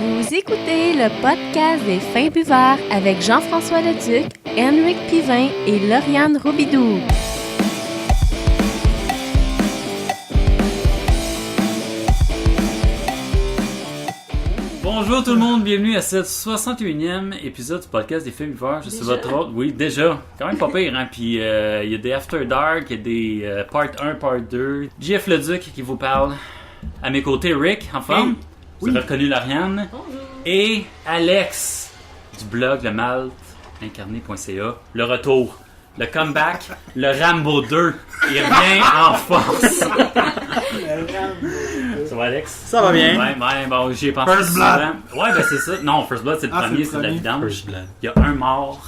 Vous écoutez le podcast des Fins Buveurs avec Jean-François Leduc, Henrik Pivin et Lauriane Robidoux. Bonjour tout le monde, bienvenue à ce 61e épisode du podcast des Fins Buveurs. Je suis votre hôte. Oui, déjà. Quand même pas pire, hein. Puis il y a des After Dark, il y a des part 1, part 2. JF Leduc qui vous parle. À mes côtés, Rick, en forme. Vous avez reconnu Lauriane. Bonjour. Et Alex, du blog le Malte incarné.ca. Le retour, le comeback, le Rambo 2. Il revient en force. Ça va, Alex? Ça va bien. Ouais, bon, j'y ai pensé First Blood. souvent. Ouais, ben c'est ça. Non, First Blood, c'est le premier, c'est de la vidange. First Blood. Il y a un mort.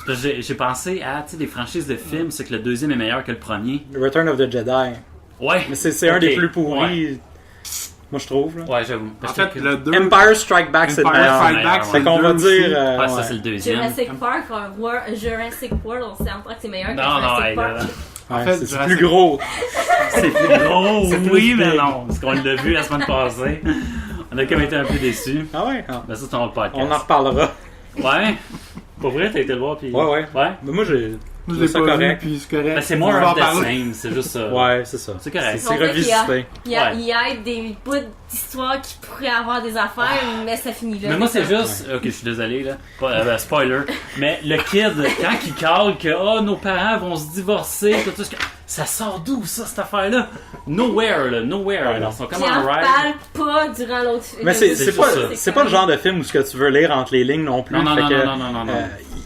Parce que j'ai pensé à, tu sais, des franchises de films, c'est que le deuxième est meilleur que le premier. Return of the Jedi. Ouais. Mais c'est un des plus pourris, moi je trouve. Là. Ouais, j'avoue. En fait, le 2... Empire Strike Back, c'est le Empire meilleur. Strike Back, Fait Fait qu'on va dire. Ouais, ça c'est le deuxième. Jurassic Park, Jurassic World, on s'entend que c'est meilleur que Non, Jurassic hey, Park. là, Ouais, En fait, c'est Jurassic- plus gros. c'est plus gros, C'est plus oui, mais big. non. Parce qu'on l'a vu la semaine passée. On a comme été un peu déçus. Ah ouais? Ah. Ben ça, c'est dans le podcast. On en reparlera. Ouais. Pour vrai, t'as été le voir, puis... Ouais. Ouais? Mais moi j'ai. Je trouvé l'ai ça pas correct. vu, puis c'est correct. Ben, c'est On more va en of the parler. same, c'est juste ça. Ouais, c'est ça. C'est correct. C'est On fait qu'il y a- revisité. Il y a des bouts d'histoire qui pourraient avoir des affaires, mais ça finit là. Mais moi, c'est juste. Ok, je suis désolé, là. Spoiler. Mais le kid, quand il cale que nos parents vont se divorcer, tout ça, ça sort d'où, ça, cette affaire-là? Nowhere, là. Nowhere. Ouais, Là. non. Ils sont Puis comme en on ride. parle pas durant l'autre film. Mais c'est juste pas, ça. c'est pas le genre de film où ce que tu veux lire entre les lignes non plus. Non, Fait que, non.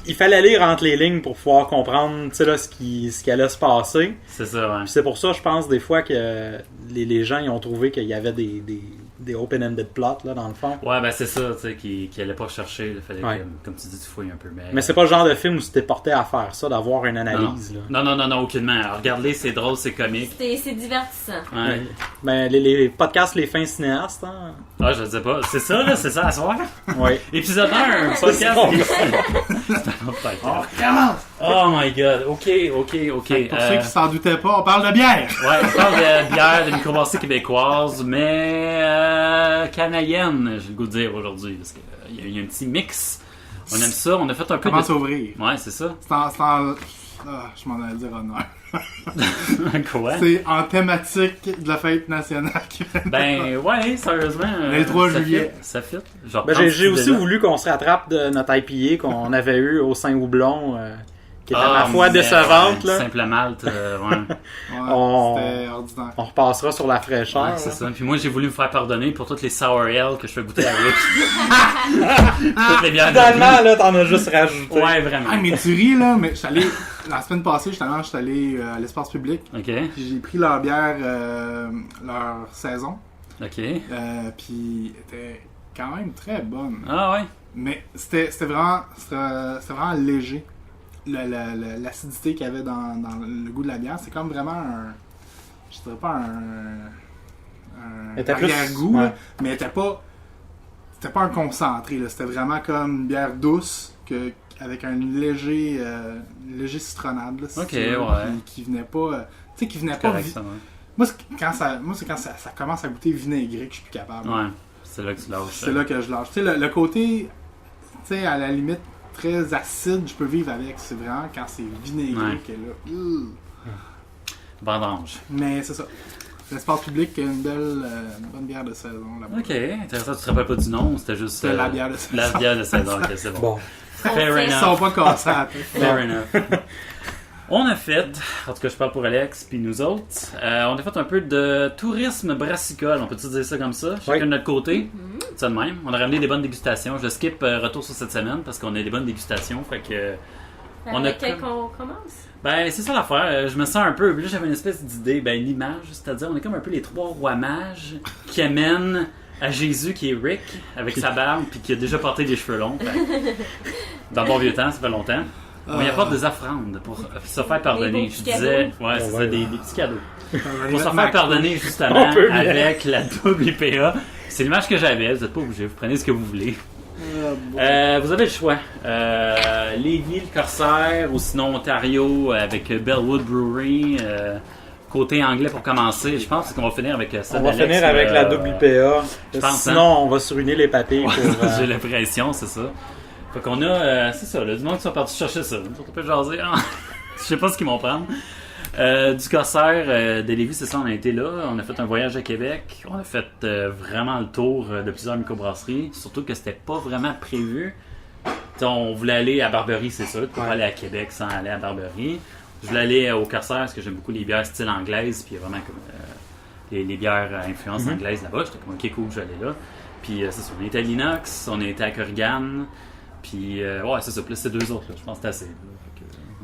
il fallait lire entre les lignes pour pouvoir comprendre tu sais, là, ce qui allait se passer. C'est ça, ouais. Puis c'est pour ça, je pense, des fois que les gens ils ont trouvé qu'il y avait des open-ended plots, là, dans le fond. Ouais, ben c'est ça, tu sais, qui allait pas chercher. Il fallait Ouais. que, comme tu dis, tu fouilles un peu. Mais c'est pas le genre de film où tu t'es porté à faire ça, d'avoir une analyse. Là. Non, aucunement. Alors, regarde-les, c'est drôle, c'est comique. C'est divertissant. Ouais. Ben, les podcasts Les Fins Cinéastes, hein? Ah, je sais pas. C'est ça, là, c'est ça à soir. Oui. Épisode 1, podcast. ça. C'est un autre podcast. On recommence! Oh my god, ok. Pour ceux qui s'en doutaient pas, on parle de bière! Ouais, on parle de bière, de microbrasserie québécoise, mais canadienne, j'ai le goût de dire aujourd'hui, parce qu'il y a un petit mix. On aime ça, on a fait un peu Commence de... à ouvrir. Ouais, c'est ça. C'est en... Ah, je m'en allais dire honneur. Quoi? C'est en thématique de la fête nationale qui vient de- Ben ouais, sérieusement. Le 3 ça juillet. fit, ça fit. Genre, Ben, j'ai aussi voulu qu'on se rattrape de notre IPA qu'on avait eu au Saint-Houblon, qui était à la fois décevante. Là. Simple malte, ouais. Ouais, On- c'était ordinaire. On repassera sur la fraîcheur. Ouais, c'est ça. Puis moi, j'ai voulu me faire pardonner pour toutes les sour ale que je fais goûter à Rick. Toutes les bières de Finalement, là, t'en as juste rajouté. Ouais, vraiment. Ah, mais tu ris, là, mais j'étais allé... La semaine passée, justement, j'étais allé à l'espace public. Ok, Puis j'ai pris leur bière, leur saison. ok. Puis elle était quand même très bonne. Ah ouais. Mais c'était vraiment léger. L'acidité qu'il y avait dans le goût de la bière, c'est comme vraiment un... Je dirais pas un était plus- arrière-goût, ouais. là, mais c'était pas un concentré. Là. C'était vraiment comme une bière douce avec un léger citronnade. Là, si Ok, tu veux, ouais. qui venait pas... tu sais, qui venait C'est pas... correct, ça, ouais. Moi, c'est quand ça commence à goûter vinaigré que je suis plus capable. Ouais, c'est là que tu lâches. C'est là que je lâche. Tu sais, le côté, tu sais, à la limite, très acide, je peux vivre avec. C'est vraiment quand c'est vinaigré Ouais. que là. Vendange. Mais c'est ça. L'espace public a une bonne bière de saison là-bas. Ok, intéressant. Tu te rappelles pas du nom, c'était juste. C'était la bière de saison. La bière de saison, ok, c'est bon. Bon. Fair Ils enough. sont pas cassés à la tête. Fair enough. On a fait, en tout cas je parle pour Alex puis nous autres, on a fait un peu de tourisme brassicole, on peut-tu dire ça comme ça, chacun Oui. de notre côté, c'est ça de même. On a ramené des bonnes dégustations, je skip retour sur cette semaine parce qu'on a des bonnes dégustations, fait que... On a Avec quel qu'on commence? Ben c'est ça l'affaire, je me sens un peu, là j'avais une espèce d'idée, ben l'image, c'est-à-dire on est comme un peu les trois rois mages qui amènent à Jésus qui est Rick, avec sa barbe puis qui a déjà porté des cheveux longs, fait, dans le bon vieux temps, ça fait longtemps. On y apporte des offrandes pour se faire pardonner. Des beaux Je petits disais, cadeaux. ouais, c'est ça, ouais. des petits cadeaux. Pour Pour se faire pardonner justement On peut bien. avec la double IPA. C'est l'image que j'avais, vous n'êtes pas obligés, vous prenez ce que vous voulez. Vous avez le choix. Lévis, le Corsaire, ou sinon Ontario avec Bellwood Brewery. côté anglais pour commencer, je pense qu'on va finir avec ça. On va finir avec la WPA. je pense, Sinon, on va se ruiner les papilles. J'ai l'impression, c'est ça. Fait qu'on a, c'est ça, là, du monde qui sont partis chercher ça. On peut jaser. Je sais pas ce qu'ils vont prendre. Du Corsair de Lévis, c'est ça, on a été là. On a fait un voyage à Québec. On a fait vraiment le tour de plusieurs microbrasseries. Surtout que c'était pas vraiment prévu. T'sais, on voulait aller à Barberie, c'est sûr. Pour aller à Québec sans aller à Barberie. Je voulais aller au Corsair parce que j'aime beaucoup les bières style anglaise. Puis il y a vraiment comme les bières à influence anglaise là-bas. J'étais comme, ok, cool, je vais aller là. Puis c'est ça, on était à l'Inox, on était à Corrigan. Puis ouais, c'est ça. Puis là, c'est 2 autres, là. Je pense que c'est assez.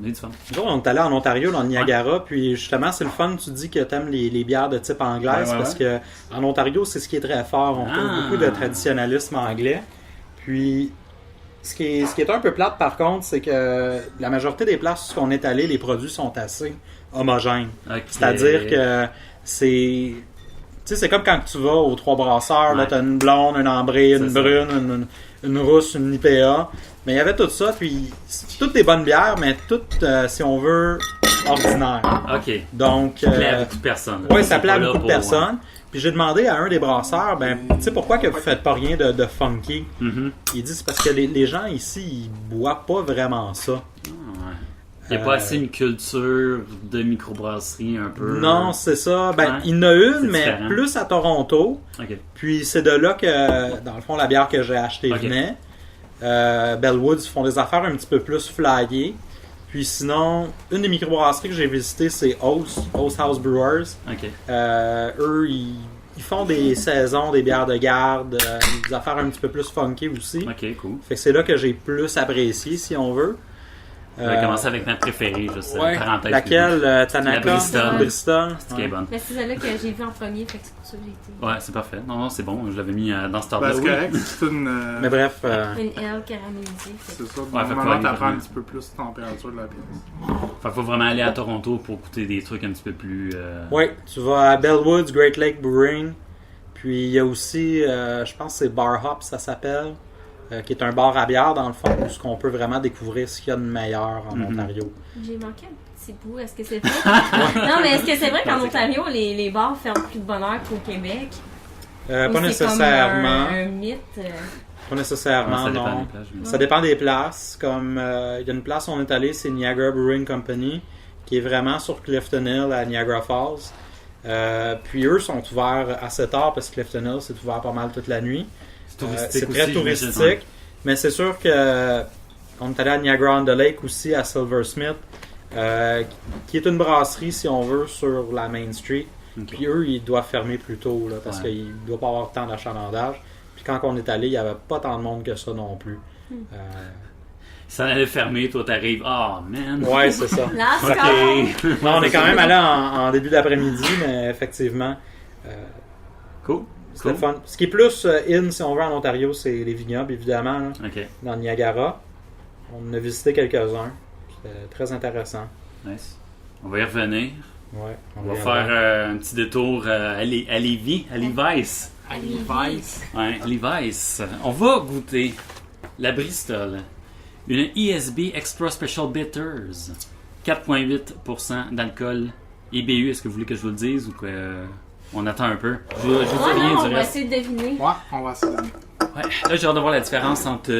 On a eu du fun. Nous, on est allé en Ontario, dans le Niagara, puis justement, c'est le fun, tu dis que t'aimes les bières de type anglaise, parce que en Ontario, c'est ce qui est très fort. On trouve beaucoup de traditionnalisme anglais. Puis, ce qui est un peu plate, par contre, c'est que la majorité des places où on est allé, les produits sont assez homogènes. Okay. C'est-à-dire que c'est... Tu sais, c'est comme quand tu vas aux 3 brasseurs, là, t'as une blonde, une ambrée, une brune, une rousse, une IPA. Mais il y avait tout ça, puis c'est toutes des bonnes bières, mais toutes, si on veut, ordinaires. OK. Donc, ça plaît à beaucoup de personnes. Oui, ça plaît à beaucoup de personnes. Puis j'ai demandé à un des brasseurs, tu sais, pourquoi que vous faites pas rien de funky? Mm-hmm. Il dit, c'est parce que les gens ici, ils boivent pas vraiment ça. Il n'y a pas assez une culture de microbrasserie un peu... Non, c'est ça. Il y en a une, mais différent. plus à Toronto. Okay. Puis c'est de là que, dans le fond, la bière que j'ai achetée venait. Bellwoods font des affaires un petit peu plus flyées. Puis sinon, une des microbrasseries que j'ai visitées, c'est Oast House Brewers. Okay. Eux, ils font des saisons, des bières de garde, des affaires un petit peu plus funky aussi. Ok, cool. Fait que c'est là que j'ai plus apprécié, si on veut. On va commencer avec ma préférée, juste parenthèse. Laquelle? Tanaka? La Bristol. C'est qui est bonne. Mais c'est celle-là que j'ai vue en premier, fait que c'est pour ça que j'ai été. Ouais, c'est parfait. Non, c'est bon. Je l'avais mis dans ce ordre-là. C'est correct, c'est une. Mais bref. Une L caramélisée. C'est ça. Ouais, Normalement, t'apprends un petit peu plus la température de la pièce. Fait qu'il faut vraiment aller à Toronto pour goûter des trucs un petit peu plus. Oui, tu vas à Bellwoods, Great Lake Brewing. Puis il y a aussi, je pense que c'est Bar Hop, ça s'appelle. Qui est un bar à bière, dans le fond, où on peut vraiment découvrir ce qu'il y a de meilleur en Ontario. J'ai manqué un petit bout. Est-ce que c'est vrai? Non, mais est-ce que c'est vrai qu'en Ontario, les bars ferment plus de bonne heure qu'au Québec? Pas nécessairement. C'est comme un mythe. Pas nécessairement, ça dépend non. des places, Ça dépend des places. Comme il y a une place où on est allé, c'est Niagara Brewing Company, qui est vraiment sur Clifton Hill à Niagara Falls. Puis eux sont ouverts assez tard parce que Clifton Hill c'est ouvert pas mal toute la nuit. C'est très aussi, touristique, mais c'est sûr que on est allé à Niagara-on-the-Lake aussi à Silversmith, qui est une brasserie si on veut sur la Main Street. Okay. Puis eux ils doivent fermer plus tôt là, parce qu'il ne doit pas avoir tant d'achalandage. Puis quand on est allé, il n'y avait pas tant de monde que ça non plus. Ça allait fermer, toi t'arrives. Oh man! Ouais, c'est ça. Là, Ok. Non, on est quand même allé en début d'après-midi, mais effectivement. Cool. C'était fun. Ce qui est plus in, si on veut, en Ontario, c'est les vignobles, évidemment, là, Ok. dans le Niagara. On en a visité quelques-uns. C'était très intéressant. Nice. On va y revenir. Ouais, On va faire un petit détour à Lévis, à Levi's. À Levi's. Ouais, Levi's. On va goûter la Bristol. Une ESB Extra Special Bitters. 4,8% d'alcool. IBU, est-ce que vous voulez que je vous le dise ou qu'on attend un peu? Je vous dis rien on du va reste. essayer de deviner. Ouais, on va essayer. Ouais. Là, j'ai hâte de voir la différence entre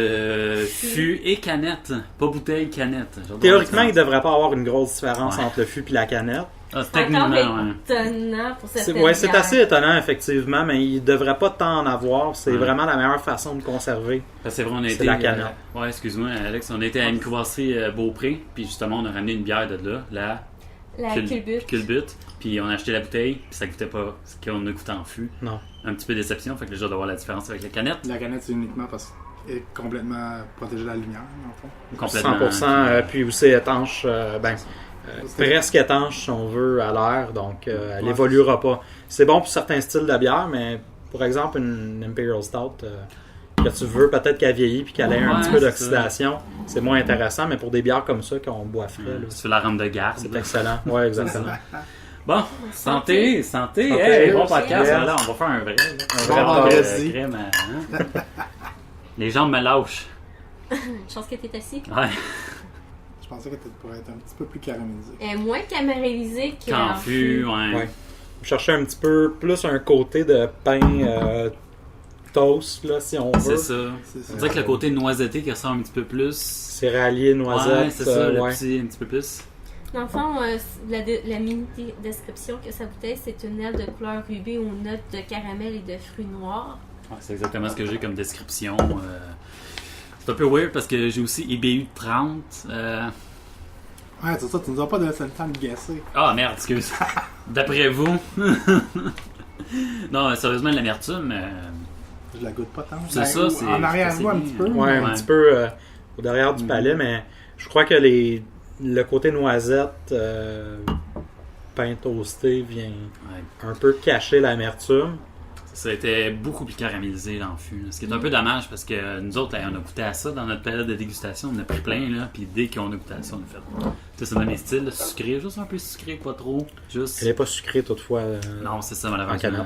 fût et canette. Pas bouteille, canette. J'ai hâte de voir Théoriquement, la il ne devrait pas avoir une grosse différence Ouais. entre le fût et la canette. Ah, c'est C'est encore techniquement, ouais. étonnant pour cette C'est assez étonnant, effectivement, mais il ne devrait pas tant en avoir. C'est vraiment la meilleure façon de conserver. Parce que c'est vrai, on a C'est été. la canette. Ouais, excuse-moi, Alex. On a été à une microbrasserie Beaupré, puis justement, on a ramené une bière de là, La culbute. Culbut, puis on a acheté la bouteille, puis ça goûtait pas ce qu'on a goûté en fût. Non. Un petit peu de déception, fait que j'ai hâte de voir la différence avec la canette. La canette, c'est uniquement parce qu'elle est complètement protégée de la lumière, dans le fond. Complètement. 100%, puis aussi étanche, presque étanche si on veut à l'air, donc elle évoluera pas. C'est bon pour certains styles de bière, mais pour exemple une Imperial Stout que tu veux peut-être qu'elle vieillit puis qu'elle ait un Ouais, petit peu c'est d'oxydation, c'est moins intéressant, mais pour des bières comme ça qu'on boit frais, là, C'est la rame de garde. c'est excellent. Ouais, exactement. Bon, santé. Santé. Hey, bon podcast, Yes. voilà, on va faire un vrai. Un vrai vendredi. Crème, hein? Les jambes me lâchent. Chance que t'es assis. Ouais. Je Je pensais qu'elle pourrait être un petit peu plus caramélisée. Elle est moins caramélisée Qu'en fût, ouais. Ouais. Je cherchais un petit peu plus un côté de pain toast, là, si on veut. C'est ça. C'est ça. On dirait que le côté noisetté qui ressemble un petit peu plus. Céréalier, noisette. Ouais, c'est ça, le ouais. petit, un petit peu plus. Dans le fond, la mini-description que sa bouteille, c'est une aile de couleur rubis aux notes de caramel et de fruits noirs. Ouais, c'est exactement ce que j'ai comme description. C'est un peu weird parce que j'ai aussi IBU 30. Ouais, c'est ça, tu nous as pas donné le temps de guesser. Ah merde, excuse. D'après vous. Non, sérieusement, l'amertume. Je la goûte pas tant. C'est Ben, ça, c'est. en arrière-goût un petit peu. Ouais, un petit peu au derrière du palais, mais je crois que le côté noisette, pain toasté vient Ouais. un peu cacher l'amertume. Ça a été beaucoup plus caramélisé dans le fût. Là. Ce qui est un peu dommage parce que nous autres, là, on a goûté à ça dans notre période de dégustation. On a pris plein, là. Puis dès qu'on a goûté à ça, on a fait. Tu sais, c'est dans mes styles, là, sucré, juste un peu sucré, pas trop. Juste. Elle n'est pas sucrée toutefois. Non, c'est ça, en malheureusement. canette.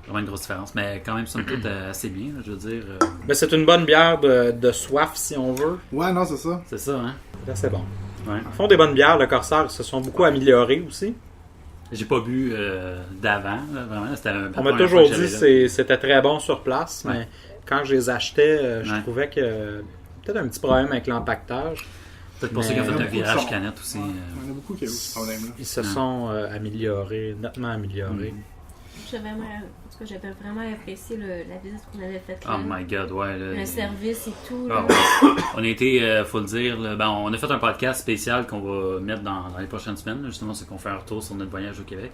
Vraiment une grosse différence. Mais quand même, somme toute, assez bien, là, je veux dire. Mais c'est une bonne bière de soif, si on veut. Ouais, non, c'est ça. C'est ça, hein. Là, c'est bon. Ouais. Ils font des bonnes bières. Le Corsair, ils se sont beaucoup améliorés aussi. J'ai pas bu d'avant, là, vraiment. C'était On m'a toujours dit que c'était très bon sur place, Ouais. mais quand je les achetais, je Ouais. trouvais que peut-être un petit problème avec l'empaquetage. Peut-être pour Mais ceux qui ont il y en fait a un beaucoup qui virage sont- canette aussi. Ouais, il y en a beaucoup qui ont eu ce problème-là. Ils se sont améliorés, nettement améliorés. J'avais vraiment apprécié la visite qu'on avait faite là. Oh my god, ouais. Là, Le service et tout. Ah Là. ouais. On a été, faut le dire, là, ben, on a fait un podcast spécial qu'on va mettre dans les prochaines semaines. Là, justement, c'est qu'on fait un retour sur notre voyage au Québec.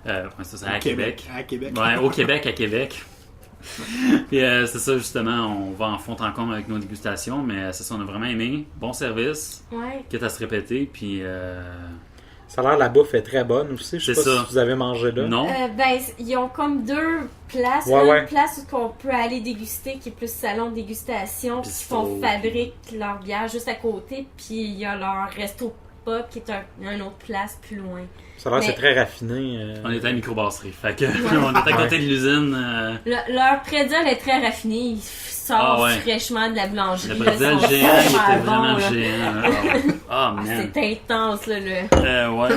Ouais, c'est ça, à Québec. À Québec. Ouais, au Québec, à Québec. Puis c'est ça, justement, on va en fond en comble avec nos dégustations, mais c'est ça, on a vraiment aimé. Bon service, Ouais. quitte à se répéter, puis Ça a l'air la bouffe est très bonne aussi. Je sais C'est pas ça. si vous avez mangé là. non. Ben, ils ont comme deux places. Ouais, Une ouais. place où on peut aller déguster, qui est plus salon de dégustation, puis qui Bistrot, fabriquent leur bière juste à côté, puis il y a leur resto pop qui est une autre place plus loin. Ça a l'air Mais- c'est très raffiné. On était à la microbrasserie, fait que on était à côté de l'usine. Leur prédial est très raffiné, il sort Ah ouais. fraîchement de la boulangerie. Le là, brésil ils sont géant, il super était bons, vraiment là. géant. Ah, man. C'est intense, là. Ouais.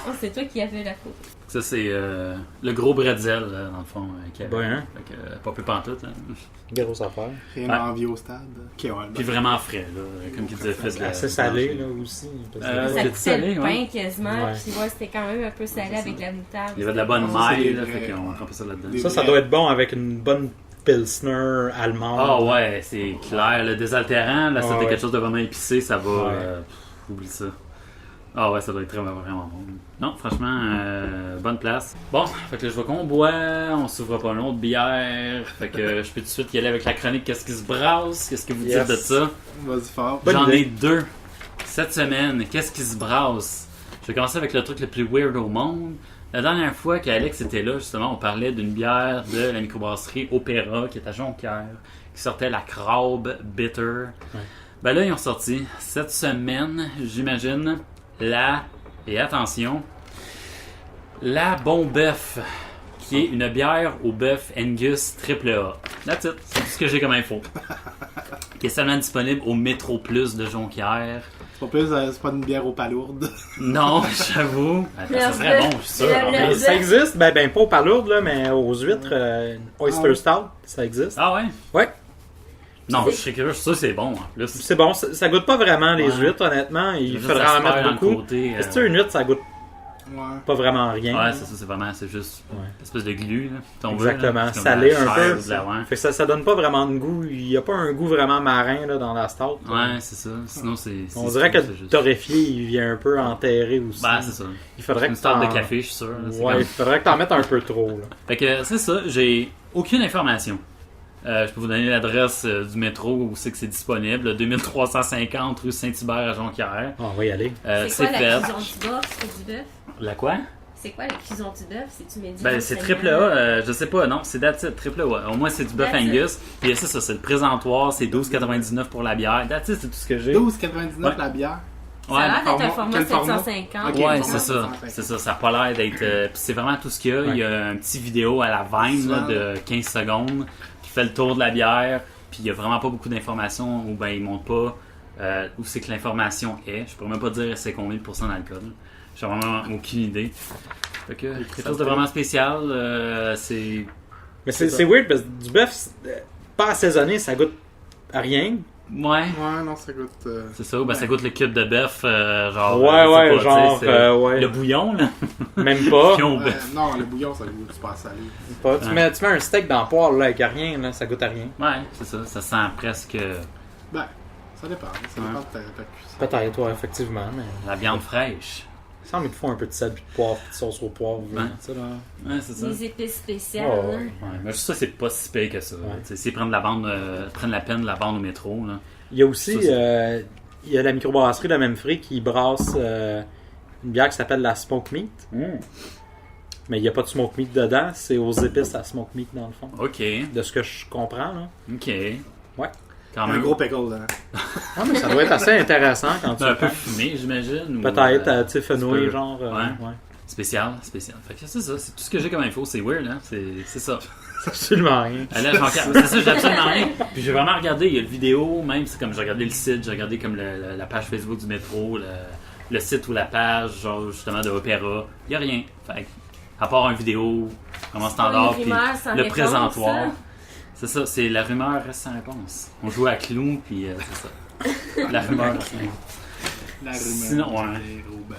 Oh, c'est toi qui as fait la photo. Ça, c'est le gros bretzel, là, dans le fond, qui avait. Ben, hein? Fait que, pas plus pantoute. Hein. Grosse affaire. Rien Ouais. à envier au stade. Ok, ouais, Puis vraiment frais, là, comme tu disais. fait de la- Assez salé là aussi. parce que- Euh, Ça c'est coûtait salé, le ouais. pain quasiment, Ouais. puis ouais, c'était quand même un peu salé C'est avec ça. la moutarde. Il y avait de la bonne Ça, c'est maille, des là, vrais- fait qu'on trempait ça là-dedans. des- Ça doit être bon avec une bonne pilsner allemande. Ah ouais, c'est clair. Le désaltérant, là, c'était ouais. quelque chose de vraiment épicé, ça va. Ouais. Oublie ça. Ah ouais, ça doit être vraiment bon. Non, franchement, bonne place. Bon, fait que là, je vois qu'on boit, on s'ouvre pas une autre bière. Fait que je peux tout de suite y aller avec la chronique. Qu'est-ce qui se brasse? Qu'est-ce que vous Yes. dites de ça? Vas-y fort. Bonne J'en idée. ai deux. Cette semaine, qu'est-ce qui se brasse? Je vais commencer avec le truc le plus weird au monde. La dernière fois qu'Alex était là, justement, on parlait d'une bière de la microbrasserie Opéra, qui est à Jonquière, qui sortait la Crabe Bitter. Ouais. Ben là, ils ont sorti cette semaine, j'imagine, et attention, la Bon Bœuf, qui est une bière au bœuf Angus AAA. That's it, c'est tout ce que j'ai comme info. Qui est seulement disponible au Métro Plus de Jonquière. C'est pas une bière aux palourdes. Non, j'avoue. Ça serait bon, je suis sûr. Le- Mais le- ça existe, ben pas aux palourdes, là, mais aux huîtres, Oyster Stout, ça existe. Ah ouais? Ouais. Non, je serais curieux, je suis sûr que c'est bon en plus. C'est bon, ça goûte pas vraiment les Ouais. huîtres, honnêtement. Il Juste faudrait ça en se perd mettre dans le beaucoup. côté, Est-ce que une huître, ça goûte Ouais. pas vraiment rien? Ouais, c'est ça, c'est vraiment, c'est juste Ouais. une espèce de glu, là. si on veut, là. Exactement, C'est comme salé la un chair peu. de la- ouais. Fait que ça donne pas vraiment de goût. Il y a pas un goût vraiment marin là, dans la stout. Ouais, c'est ça. Sinon, c'est. On dirait que c'est le juste- torréfié, il vient un peu enterré aussi. Bah, c'est ça. Il faudrait Une que sorte t'en... de café, je suis sûr. là. C'est Ouais, comme- il faudrait que t'en mettes un peu trop. Là. Fait que c'est ça, j'ai aucune information. Je peux vous donner l'adresse du métro où c'est que c'est disponible, 2350 rue Saint-Hubert à Jonquière. On va y aller. C'est quoi fait. la cuisson du bœuf? C'est du bœuf? La quoi? C'est quoi la cuisson du bœuf? C'est-tu médium? Ben, c'est saignant? triple A, je sais pas, non, c'est that's it, triple A. Ouais. Au moins, c'est du bœuf That's it. Angus. Puis c'est ça, c'est le présentoir, c'est 12,99 pour la bière. That's it, c'est tout ce que j'ai. 12,99 Ouais. la bière. Ça a l'air d'être un Quel format format? 750. Ok, Ouais, bon, c'est ça. 750. C'est ça, ça n'a pas l'air d'être. Puis c'est vraiment tout ce qu'il y a. Ouais. Il y a un petit vidéo à la Vine là, de 15 secondes qui fait le tour de la bière. Puis il y a vraiment pas beaucoup d'informations ou ben ils montrent pas où c'est que l'information est. Je pourrais même pas dire c'est combien de pourcents d'alcool. J'ai vraiment aucune idée. Fait que quelque chose de vraiment spécial. C'est... Mais c'est weird parce que du bœuf, pas assaisonné, ça goûte à rien. Ouais. Ouais, non, ça goûte. C'est ça, ben, ça goûte le cube de bœuf, genre. Ouais, pas, genre. Ouais. Le bouillon, là. Même pas. Bouillon au bœuf. Non, le bouillon, ça goûte super salé. Pas. Tu mets un steak dans le poêle là, avec rien, là, ça goûte à rien. Ouais, c'est ça. Ça sent presque Ben, ça dépend. Ça dépend de ta cuisson. Peut-être, ouais, effectivement. Mais... la viande fraîche. Il semble qu'il faut un peu de sel, puis de poivre, puis de sauce au poivre. Ouais. Ça, là. Ouais, c'est ça. Des épices spéciales. Oh, là. ouais. Ouais, mais juste ça, c'est pas si pire que ça. Ouais. Tu sais, s'ils prennent la peine de la vendre au métro, là. Il y a aussi Ça, il y a la microbrasserie de Memphis qui brasse une bière qui s'appelle la Smoke Meat. Mais il n'y a pas de Smoke Meat dedans, c'est aux épices à Smoke Meat dans le fond. Ok. De ce que je comprends, là. Ok. Ouais. Quand Un même. gros pickle dedans. Ah, mais ça doit être assez intéressant quand tu Un le peu prends. fumé, j'imagine. ou, Peut-être, tu sais, petit fenouil, peu. genre. Ouais. Ouais. Spécial. Fait que c'est ça. C'est tout ce que j'ai comme info. C'est weird, hein. C'est ça. Absolument rien. Là, c'est ça, j'ai absolument rien. Puis j'ai vraiment regardé, il y a le vidéo, même, c'est comme j'ai regardé le site, j'ai regardé comme la page Facebook du métro, le site ou la page, genre justement de Opéra. Il n'y a rien. Fait que, à part une vidéo vraiment standard, Une puis rumeur sans le réponse, présentoir. ça. C'est ça, c'est la rumeur reste sans réponse. On joue à Clou, puis c'est ça. La rumeur reste sans réponse. La rumeur. Sinon, ouais. des gros bœufs.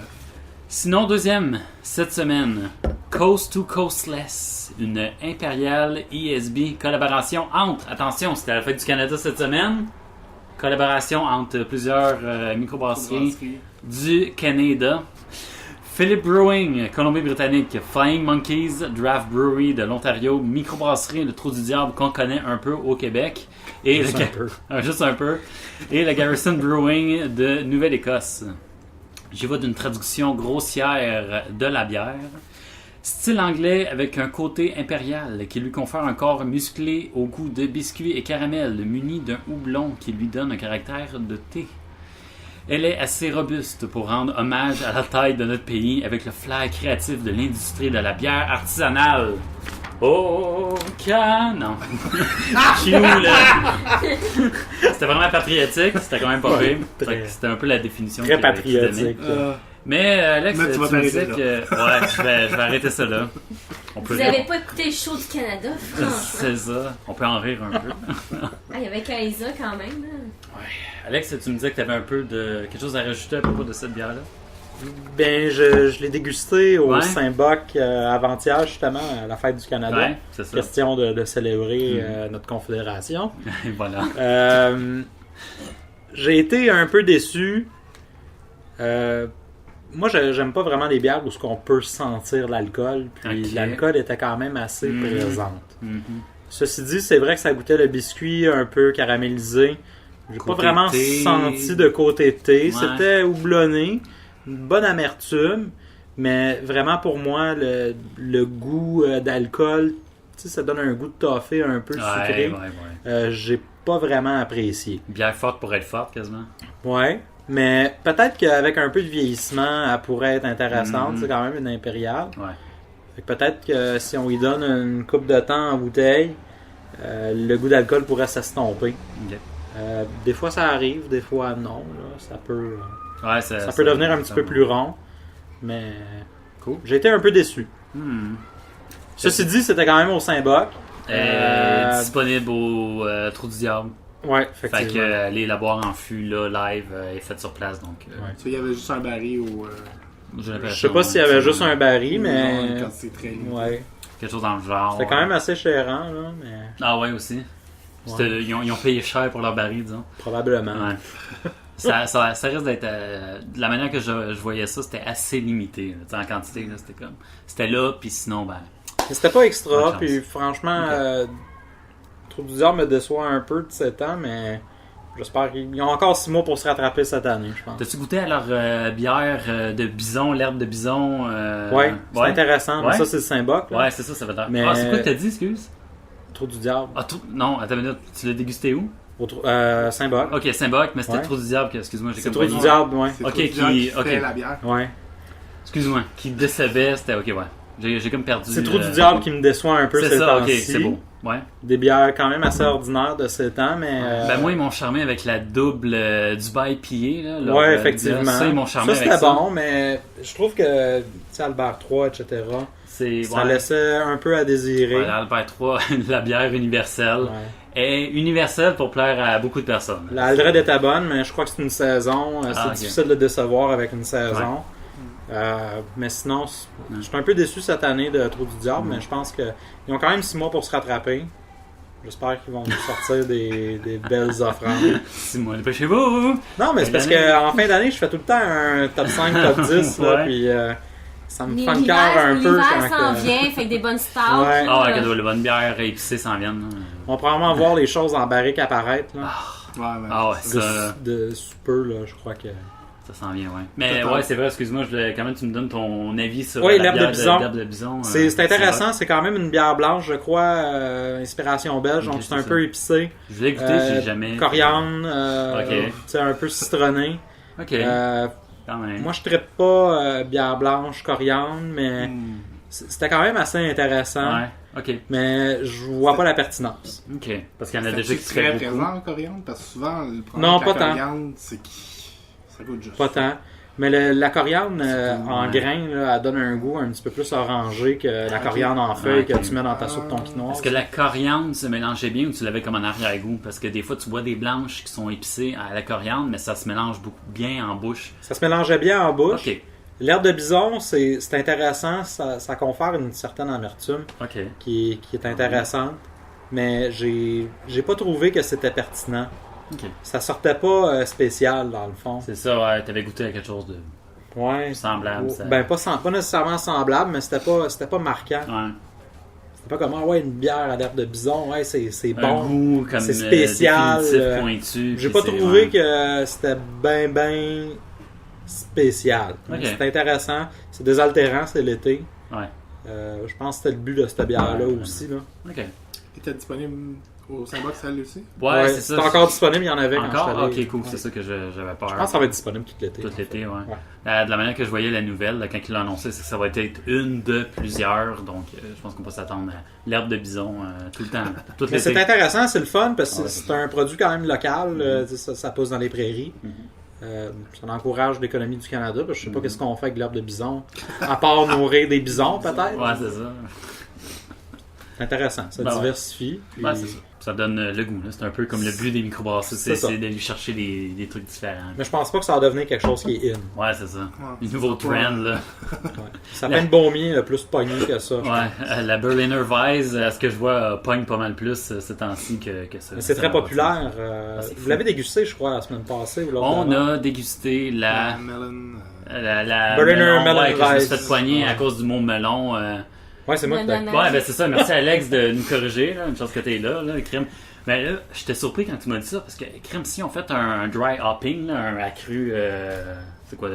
Sinon, deuxième, cette semaine, Coast to Coastless, une impériale ESB collaboration entre, attention, c'était à la fête du Canada cette semaine, collaboration entre plusieurs microbrasseries Brasserie. du Canada. Philip Brewing, Colombie-Britannique, Flying Monkeys, Draft Brewery de l'Ontario, microbrasserie Le Trou du Diable qu'on connaît un peu au Québec. Et Juste un peu. Juste un peu. Et la Garrison Brewing de Nouvelle-Écosse. J'y vais d'une traduction grossière de la bière. Style anglais avec un côté impérial qui lui confère un corps musclé au goût de biscuits et caramel, muni d'un houblon qui lui donne un caractère de thé. Elle est assez robuste pour rendre hommage à la taille de notre pays avec le flair créatif de l'industrie de la bière artisanale. Oh, non. Cue, là. C'était vraiment patriotique, c'était quand même pas pire. C'était un peu la définition. Très qu'il patriotique. donnait. Mais Alex, Mais tu vas tu me disais t'arrêter que... Ouais, je vais arrêter ça là. On peut Vous rire. avez pas écouté le show du Canada, franchement. C'est ça. On peut en rire un peu. Ah, il y avait Kaisa quand même. Là. Alex, tu me disais que tu avais un peu de quelque chose à rajouter à propos de cette bière-là? Ben, je l'ai dégusté au Ouais. Saint-Boc avant-hier, justement, à la fête du Canada. Ouais, c'est ça. Question de célébrer notre confédération. Et voilà. J'ai été un peu déçu. Moi, j'aime pas vraiment les bières où on peut sentir l'alcool. Puis Ok. l'alcool était quand même assez présente. Mhm. Ceci dit, c'est vrai que ça goûtait le biscuit un peu caramélisé. J'ai pas Côté vraiment thé. senti de côté thé. Ouais. C'était houblonné, une bonne amertume, mais vraiment pour moi, le goût d'alcool, tu sais, ça donne un goût de toffee un peu sucré. Ouais. J'ai pas vraiment apprécié. Bière forte pour être forte, quasiment. Ouais, mais peut-être qu'avec un peu de vieillissement, elle pourrait être intéressante. Mhm. C'est quand même une impériale. Ouais. Fait que peut-être que si on lui donne une coupe de temps en bouteille, le goût d'alcool pourrait s'estomper. Ok. Des fois ça arrive, des fois non. Là, ça peut devenir un petit peu plus rond. Mais Cool. j'ai été un peu déçu. Hmm. Ceci dit, c'était quand même au Saint-Boc. Disponible au Trou du Diable. Ouais, Fait effectivement. que aller la boire en fût là, live et faite sur place. Donc, Ouais. Tu sais, il y avait juste un baril ou. j'ai Je l'impression, sais pas s'il y avait juste un baril, mais. Quand c'est très limité. Ouais. quelque chose dans le genre. C'était quand même assez chérant, là, mais. Ah ouais, aussi. Ouais. Ils ont payé cher pour leur baril, disons. Probablement. Ouais. ça risque d'être. De la manière que je voyais ça, c'était assez limité. Là. Tu sais, en quantité, là, c'était là, puis sinon, ben. Mais c'était pas extra, Bonne puis chance. franchement, Ok. Trou du Diable me déçoit un peu de 7 ans, mais j'espère qu'ils ont encore 6 mois pour se rattraper cette année, je pense. T'as-tu goûté à leur bière de bison, l'herbe de bison? Ouais, c'est intéressant. Mais Ouais. ça, c'est le Saint-Boc. là. Ouais, c'est ça, ça va être. Mais- Ah, c'est quoi que t'as dit, excuse? Trou du Diable. Ah, non, attends une minute. Tu l'as dégusté où? Saint-Boc. Ok, Saint-Boc, mais c'était Ouais. Trou du Diable, excuse-moi, j'ai C'est comme Trou pas du dit. Diable, ouais. C'est Ok, trop dur qui fait ok. la bière. Ouais. Excuse-moi, qui décevait, c'était ok, ouais. J'ai comme perdu. C'est Trou du Diable qui me déçoit un peu C'est ces ça, ok, temps-ci. c'est beau. Ouais. Des bières quand même assez ordinaires de ces temps, mais... Ben moi, ils m'ont charmé avec la double Dubai IPA. Là, ouais, effectivement. Ça, ils m'ont charmé avec c'était ça. bon, mais je trouve que, tu sais, Albert 3, etc., ça laissait un peu à désirer. Ouais, Albert 3, la bière universelle. Ouais. Est universelle pour plaire à beaucoup de personnes. La Aldred était bonne, mais je crois que c'est une saison. C'est difficile de décevoir avec une saison. Ouais. Mais sinon, je suis un peu déçu cette année de Trou du Diable, mais je pense qu'ils ont quand même 6 mois pour se rattraper. J'espère qu'ils vont nous sortir des belles offrandes. 6 mois, dépêchez-vous! Non, mais c'est parce qu'en fin d'année, je fais tout le temps un top 5, top 10, là, puis ça me fait le cœur un peu. L'hiver s'en vient, fait des bonnes stouts. Ouais. Les bonnes bières épicées s'en viennent. On va probablement voir les choses en barrique apparaître. Là. Ça... De super, là, je crois que... Ça s'en vient, ouais. Mais ouais, c'est vrai, excuse-moi, quand même tu me donnes ton avis sur la bière l'herbe de bison. C'est intéressant, c'est quand même une bière blanche, je crois, inspiration belge, donc c'est un peu épicé. Je l'ai goûté, j'ai jamais... Coriandre, un peu citronné. Ok. Moi, je traite pas bière blanche, coriandre, mais c'était quand même assez intéressant. Ouais, ok. Mais je vois pas la pertinence. Ok, parce qu'il y en a déjà qui se très fait présent le coriandre, parce que souvent, le problème non, avec pas la tant. coriandre, c'est que ça goûte juste. Pas tant. Mais la coriandre en grains, là, elle donne un goût un petit peu plus orangé que la coriandre en feuilles que tu mets dans ta soupe tonkinoise. Est-ce que la coriandre se mélangeait bien ou tu l'avais comme un arrière-goût? Parce que des fois, tu vois des blanches qui sont épicées à la coriandre, mais ça se mélange bien en bouche. Ça se mélangeait bien en bouche. Ok. L'herbe de bison, c'est intéressant. Ça confère une certaine amertume qui est intéressante. Mais j'ai pas trouvé que c'était pertinent. Okay. Ça sortait pas spécial dans le fond. C'est ça, ouais, t'avais goûté à quelque chose de semblable. Ça. Ben pas nécessairement semblable, mais c'était pas marquant. Ouais. C'était pas comme une bière à l'herbe de bison, c'est bon. Un goût comme c'est spécial. Pointu. J'ai pas trouvé que c'était ben spécial. Okay. C'est intéressant, c'est désaltérant, c'est l'été. Ouais. Je pense que c'était le but de cette bière-là aussi. Là. Ok. Il était disponible au Saint-Box elle aussi? Ouais, c'est ça. C'était encore disponible, il y en avait encore? Quand je suis allé. Ok, cool, c'est ça que j'avais peur. Je pense que ça va être disponible tout l'été. Tout l'été, ouais. De la manière que je voyais la nouvelle, là, quand il l'a annoncé, c'est que ça va être une de plusieurs. Donc, je pense qu'on peut s'attendre à l'herbe de bison tout le temps. Tout l'été. C'est intéressant, c'est le fun, parce que c'est un produit quand même local. Ça pousse dans les prairies. Ça encourage l'économie du Canada, parce que je sais pas qu'est-ce qu'on fait avec l'herbe de bison, à part nourrir des bisons, peut-être. Ouais, c'est ça. C'est intéressant, ça diversifie. Puis... c'est ça. Ça donne le goût. Là. C'est un peu comme le but des microbrasseries, c'est d'aller chercher des trucs différents. Mais je pense pas que ça va devenir quelque chose qui est in. Ouais, c'est ça. Les nouveaux trends, là. Ça fait une Baumier plus pogné que ça. Ouais, la Berliner Weisse, à ce que je vois, pogne pas mal plus ces temps-ci que ça. Mais c'est très populaire. Vous l'avez dégusté, je crois, la semaine passée ou l'autre. On a dégusté la Berliner Melon Weisse. Je me suis fait poigner à cause du mot melon. Ouais, c'est moi qui t'ai... Ouais, ben c'est ça. Merci Alex de nous corriger. Là. Une chance que t'es là, crème. Mais là, j'étais surpris quand tu m'as dit ça parce que crème, si on fait un dry hopping, là, un accru, c'est quoi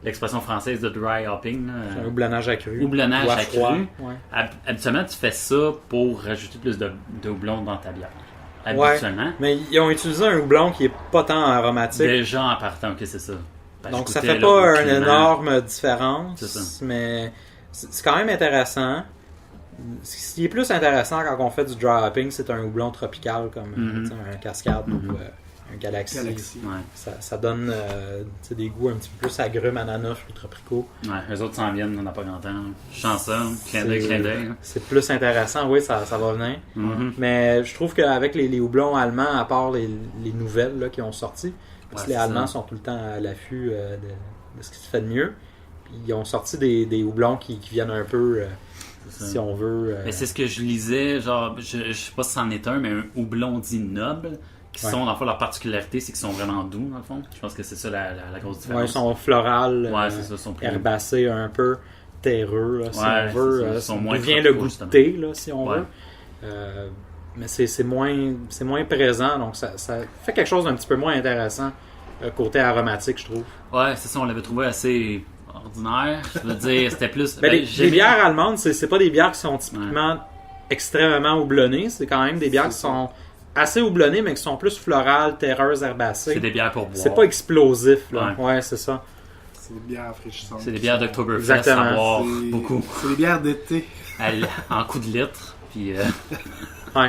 l'expression française de dry hopping? Un houblonnage accru. Houblonnage accru. Ouais. Habituellement, tu fais ça pour rajouter plus de houblon dans ta bière. Habituellement. Ouais, mais ils ont utilisé un houblon qui est pas tant aromatique. Déjà en partant, ok, c'est ça. Ben, donc ça fait pas une énorme différence. C'est ça. Mais c'est quand même intéressant. Ce qui est plus intéressant quand on fait du dry hopping, c'est un houblon tropical comme un Cascade ou un Galaxy. Ouais. Ça donne des goûts un petit peu plus agrumes, ananas, fruits tropicaux. Ouais, eux autres s'en viennent, on n'a pas grand temps. Chanceux, clin d'œil. C'est plus intéressant, oui, ça va venir. Mais je trouve qu'avec les houblons allemands, à part les nouvelles là, qui ont sorti, parce que les Allemands sont tout le temps à l'affût de ce qui se fait de mieux. Ils ont sorti des houblons qui viennent un peu, si on veut... Mais c'est ce que je lisais, genre, je sais pas si c'en est un, mais un houblon dit noble, qui sont, dans le fond, leur particularité, c'est qu'ils sont vraiment doux, dans le fond. Je pense que c'est ça la grosse différence. Ouais, ils sont florales, c'est ça, sont plus... herbacés, un peu terreux, là, si on veut. Ils sont moins vient le goût de thé, là, si on veut. Mais c'est moins présent, donc ça fait quelque chose d'un petit peu moins intéressant, côté aromatique, je trouve. Ouais, c'est ça, on l'avait trouvé assez... ordinaire, je veux dire, c'était plus... les bières allemandes, c'est pas des bières qui sont typiquement extrêmement houblonnées, c'est quand même des bières qui sont assez houblonnées, mais qui sont plus florales, terreuses, herbacées. C'est des bières pour boire. C'est pas explosif, là. Ouais, c'est ça. C'est des bières rafraîchissantes. C'est des bières d'Oktoberfest à boire beaucoup. C'est des bières d'été. En coup de litre. puis... Ouais.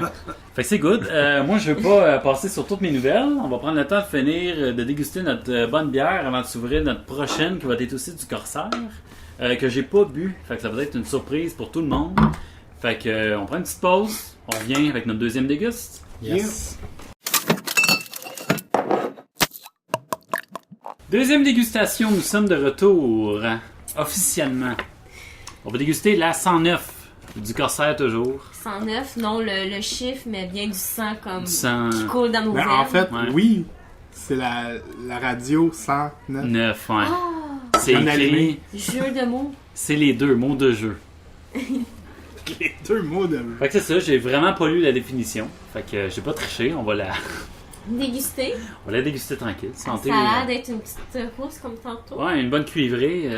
Fait que c'est good. Moi, je veux pas passer sur toutes mes nouvelles. On va prendre le temps de finir de déguster notre bonne bière avant de s'ouvrir notre prochaine qui va être aussi du Corsair, que j'ai pas bu. Fait que ça va être une surprise pour tout le monde. Fait que on prend une petite pause. On revient avec notre deuxième déguste. Yes. Deuxième dégustation, nous sommes de retour. Officiellement. On va déguster la 109 du Corsair toujours. 109, non le chiffre, mais bien du sang comme Du sang qui coule dans nos Mais veines. en fait, Ouais. oui, c'est la radio 109. 9, ouais. Ah, C'est J'en ai écrit, allumé. jeu de mots. c'est les deux mots de jeu. Les deux mots de. Fait que c'est ça, j'ai vraiment pas lu la définition. Fait que j'ai pas triché, on va la Déguster. déguster tranquille. Santé. Ça a l'air d'être une petite rousse comme tantôt. Ouais, une bonne cuivrée.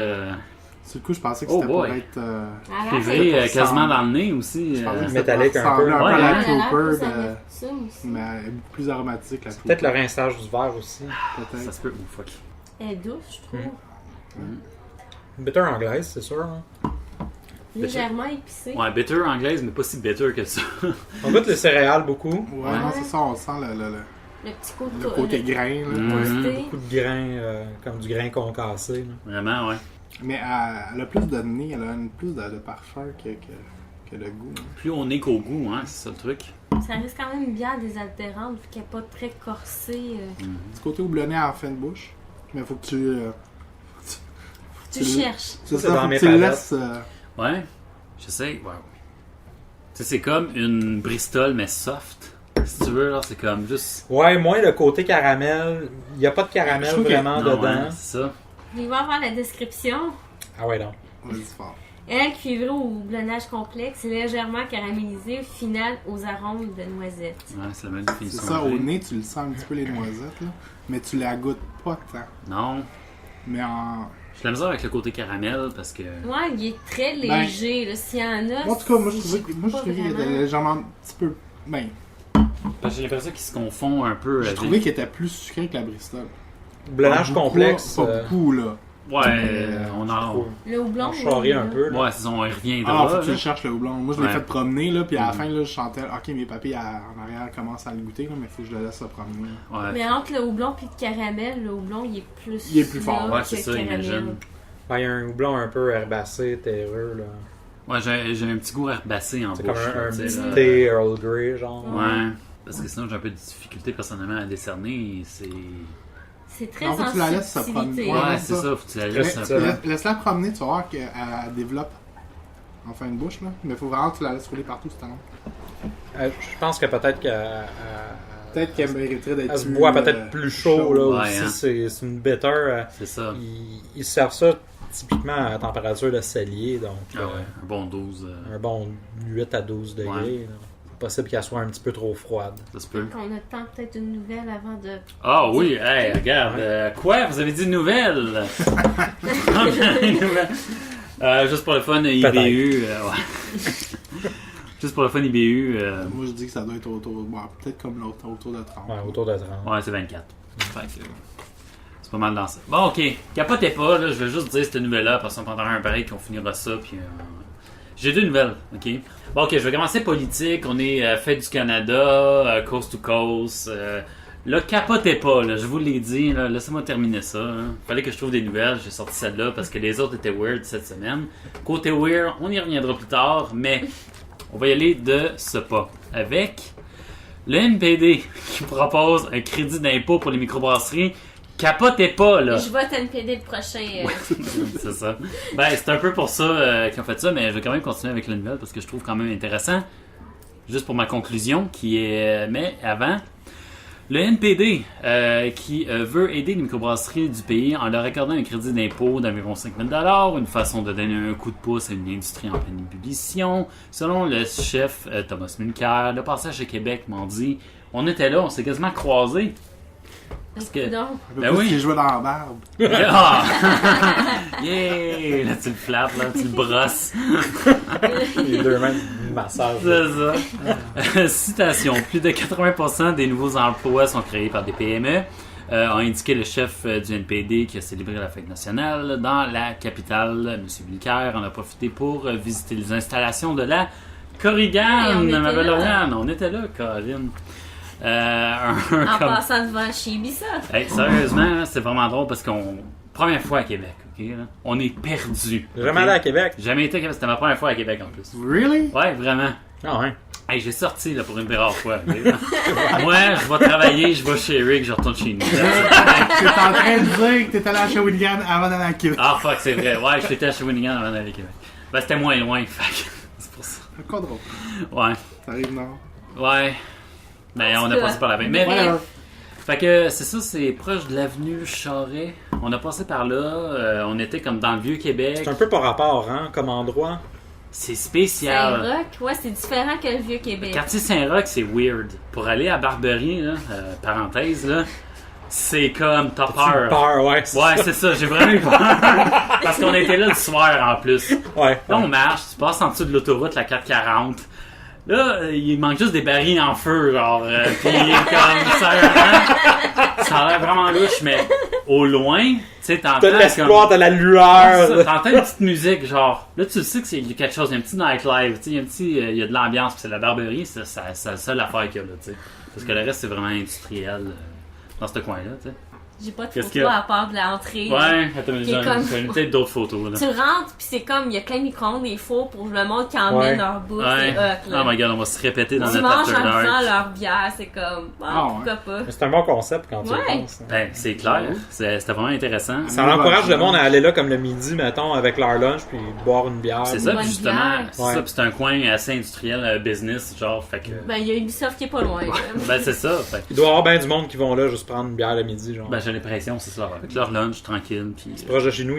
Sur le coup, je pensais que Oh c'était pour boy. être. Elle a l'air Cuivrée ça quasiment ressemble. dans le nez aussi. Je pensais que c'était métallique pour un peu. ressembler un peu Ouais, à Elle la a l'air Trooper, plus avec ça aussi. mais elle est beaucoup plus aromatique, la Peut-être le Trooper. rinçage du verre aussi. Ça Peut-être. se peut. Oh fuck. Elle est douce, je trouve. Une bitter anglaise, c'est sûr. Hein? Légèrement épicée. Ouais, bitter anglaise, mais pas si bitter que ça. On goûte les céréales beaucoup. Ouais, non, c'est ça, on sent Le petit côté. le côté grain. Là. Mhm. côté. Beaucoup de grains, comme du grain concassé. Là. Vraiment, ouais. Mais elle a plus de nez, elle a plus de parfum que le goût. Hein. Plus on est qu'au goût, hein, c'est ça le truc. Ça reste quand même une bière désaltérante, vu qu'elle n'est pas très corsée. Petit côté houblonné en fin de bouche. Mais faut que tu. Tu cherches. C'est C'est ça, dans faut mes que tu le palettes. laisses. Ouais, je sais, wow. Tu sais, c'est comme une Bristol, mais soft. Si tu veux, là, c'est comme juste. Ouais, moins le côté caramel. Il n'y a pas de Je caramel trouve que- vraiment Non, dedans. ouais, c'est ça. Je vais voir la description. Ah ouais, non. Vas-y fort. Elle, cuivrée au houblonnage complexe, légèrement caramélisée, au final aux arômes de noisettes. Ouais, c'est la même C'est définition. ça, que au j'ai. nez, tu le sens un petit peu les noisettes, là. Mais tu la goûtes pas tant. Non. Mais en. J'ai la misère avec le côté caramel parce que. Ouais, il est très léger. Là. S'il y en a. En tout cas, moi je c'est- trouvais qu'il était vraiment. légèrement un petit peu. Ben, Parce que j'ai l'impression qu'ils se confondent un peu j'ai avec. trouvé qu'il était plus sucré que la Bristol. Houblonnage Pas beaucoup, complexe. Pas beaucoup, là. Ouais, on je en. trouve. Le houblon. On charrie oui, un là. peu. Là. Ouais, c'est ça, on y reviendra. Ah, faut que tu là. le cherches le houblon. Moi, je l'ai Ouais. fait promener, là, puis à la Mhm. fin, là, je chantais, ok, mes papilles en arrière commencent à le goûter, là, mais faut que je le laisse se promener. Ouais. Mais entre le houblon et le caramel, le houblon il est plus. Il est plus fort. là Ouais, que c'est le ça, caramel. imagine. Ben, il y a un houblon un peu herbacé, terreux. Là. Ouais, j'ai un petit goût herbacé en C'est bouche. comme un là, tu sais, petit là. thé Earl Grey, genre. Ouais. Parce que sinon, j'ai un peu de difficulté personnellement à décerner. C'est. C'est très Non, faut que tu la laisses se sensibilité. promener. Ouais, Ouais, c'est ça. ça, faut que tu la laisses un ça. peu. Laisse-la promener, tu vas voir qu'elle développe en fin de bouche, là. Mais faut vraiment que tu la laisses rouler partout, c'est talent. Je pense que peut-être qu'elle Peut-être qu'elle mériterait d'être elle se boit peut-être euh, plus chaud. Là, Ouais, aussi. hein. C'est une bitter. C'est ça. Ils servent ça typiquement à température de cellier. Donc, Ah ouais, un bon 12. un bon 8 à 12 degrés. Ouais. là. C'est possible qu'elle soit un petit peu trop froide. Ça se peut. On attend peut-être une nouvelle avant de. Ah oui, hey, regarde. Quoi? Vous avez dit une nouvelle? Une nouvelle. Juste pour le fun, IBU. Ouais. Juste pour le fun, IBU. Moi, je dis que ça doit être autour. Bon, peut-être comme l'autre, autour de 30. Ouais, autour de 30. Ouais, c'est 24. Fait que, c'est pas mal dans ça. Bon, ok. Capotez pas, là. Je vais juste dire cette nouvelle-là parce qu'on prendra un break, on finira ça. Puis, j'ai deux nouvelles, ok? Bon, ok, je vais commencer politique. On est Fête du Canada, Coast to Coast. Là, capotez pas, là. Je vous l'ai dit, là. Laissez-moi terminer ça. Là. Fallait que je trouve des nouvelles. J'ai sorti celle-là parce que les autres étaient weird cette semaine. Côté weird, on y reviendra plus tard, mais on va y aller de ce pas. Avec le NPD qui propose un crédit d'impôt pour les microbrasseries. Capotez pas, là. Je vote NPD le prochain. C'est ça. Ben, c'est un peu pour ça qu'ils ont fait ça, mais je vais quand même continuer avec la nouvelle parce que je trouve quand même intéressant. Juste pour ma conclusion, qui est... mais avant, le NPD qui veut aider les microbrasseries du pays en leur accordant un crédit d'impôt d'environ 5 000 $, une façon de donner un coup de pouce à une industrie en pleine ébullition. Selon le chef Thomas Mulcair, le passage à Québec m'en dit, on était là, on s'est quasiment croisés. Parce que... Non. Un peu Ben plus oui. qu'il jouait dans la barbe. Ah! Yeah! Là, tu le flattes, là, tu le brosses. Les deux mains de massage. C'est ça. Citation. Plus de 80% des nouveaux emplois sont créés par des PME. A indiqué le chef du NPD qui a célébré la fête nationale dans la capitale. M. Mulcair en a profité pour visiter les installations de la Corrigan, Hey, on était ma belle là. Lauriane, on était là, Colin. En passant devant chez Ubisoft. Hey, sérieusement, là, c'est vraiment drôle parce qu'on. Première fois à Québec, ok? Là, on est perdu. J'ai jamais allé à Québec. Jamais été à Québec, c'était ma première fois à Québec en plus. Really? Ouais, vraiment. Ah ouais. Hey, j'ai sorti là, pour une rare fois. Ok? Moi, je vais travailler, je vais chez Rick, je retourne chez nous. T'es en train de dire que t'es allé à Shawinigan avant d'aller à Québec. Ah fuck, c'est vrai. Ouais, j'étais à Shawinigan avant d'aller à Québec. Ben, c'était moins loin, fait que c'est pour ça. C'est quoi drôle? Ouais. Ça arrive nord. Ouais. Ben, on a passé par la baie. Mais, Ouais. fait que c'est ça, c'est proche de l'avenue Charest. On a passé par là, on était comme dans le vieux Québec. C'est un peu par rapport, hein, comme endroit. C'est spécial. Saint-Roch, ouais, c'est différent que le Vieux-Québec. Quartier Saint-Roch, c'est weird. Pour aller à Barberie, là, parenthèse, là, c'est comme t'as peur. Peur, ouais. Ouais, c'est ça, j'ai vraiment eu peur. Parce qu'on était là le soir en plus. Ouais. Là, on marche, tu passes en dessous de l'autoroute, la 440. Là, il manque juste des barils en feu, genre. Pis comme ça, ça a l'air vraiment louche, mais au loin, tu sais, t'entends. T'as de l'espoir, t'as la comme lueur. ça, t'entends une petite musique, genre. Là, tu sais que c'est quelque chose, il y a un petit nightlife, tu sais, il y a de l'ambiance, pis c'est la Barberie, c'est la seule affaire qu'il y a là, tu sais. Parce que le reste, c'est vraiment industriel dans ce coin-là, tu sais. J'ai pas de Qu'est-ce photos qu'il y a? à part de l'entrée. Ouais, attends, Qui est comme- j'ai peut-être d'autres photos, là. Tu rentres, pis c'est comme, il y a plein de micro-ondes, des fours pour le monde qui emmène Ouais. leur bouffe, Ouais. c'est hot, là. Oh my god, on va se répéter dans Tu notre manges after en dark. buvant leur bière, c'est comme, pourquoi pas. C'est un bon concept quand tu Ouais. le penses. Ben, c'est clair. C'était vraiment intéressant. Ça encourage le monde à aller là comme le midi, mettons, avec leur lunch, puis boire une bière. C'est Une ça, bonne puis justement, bière. c'est Ouais. ça, puis c'est un coin assez industriel, business, genre, fait que. Ben, il y a Ubisoft qui est pas loin, là. Ben, c'est ça, fait que. Il doit y avoir bien du monde qui vont là juste prendre une bière le midi, genre. Ben, j'ai l'impression, c'est ça, avec leur lunch tranquille, puis. Proche de chez nous,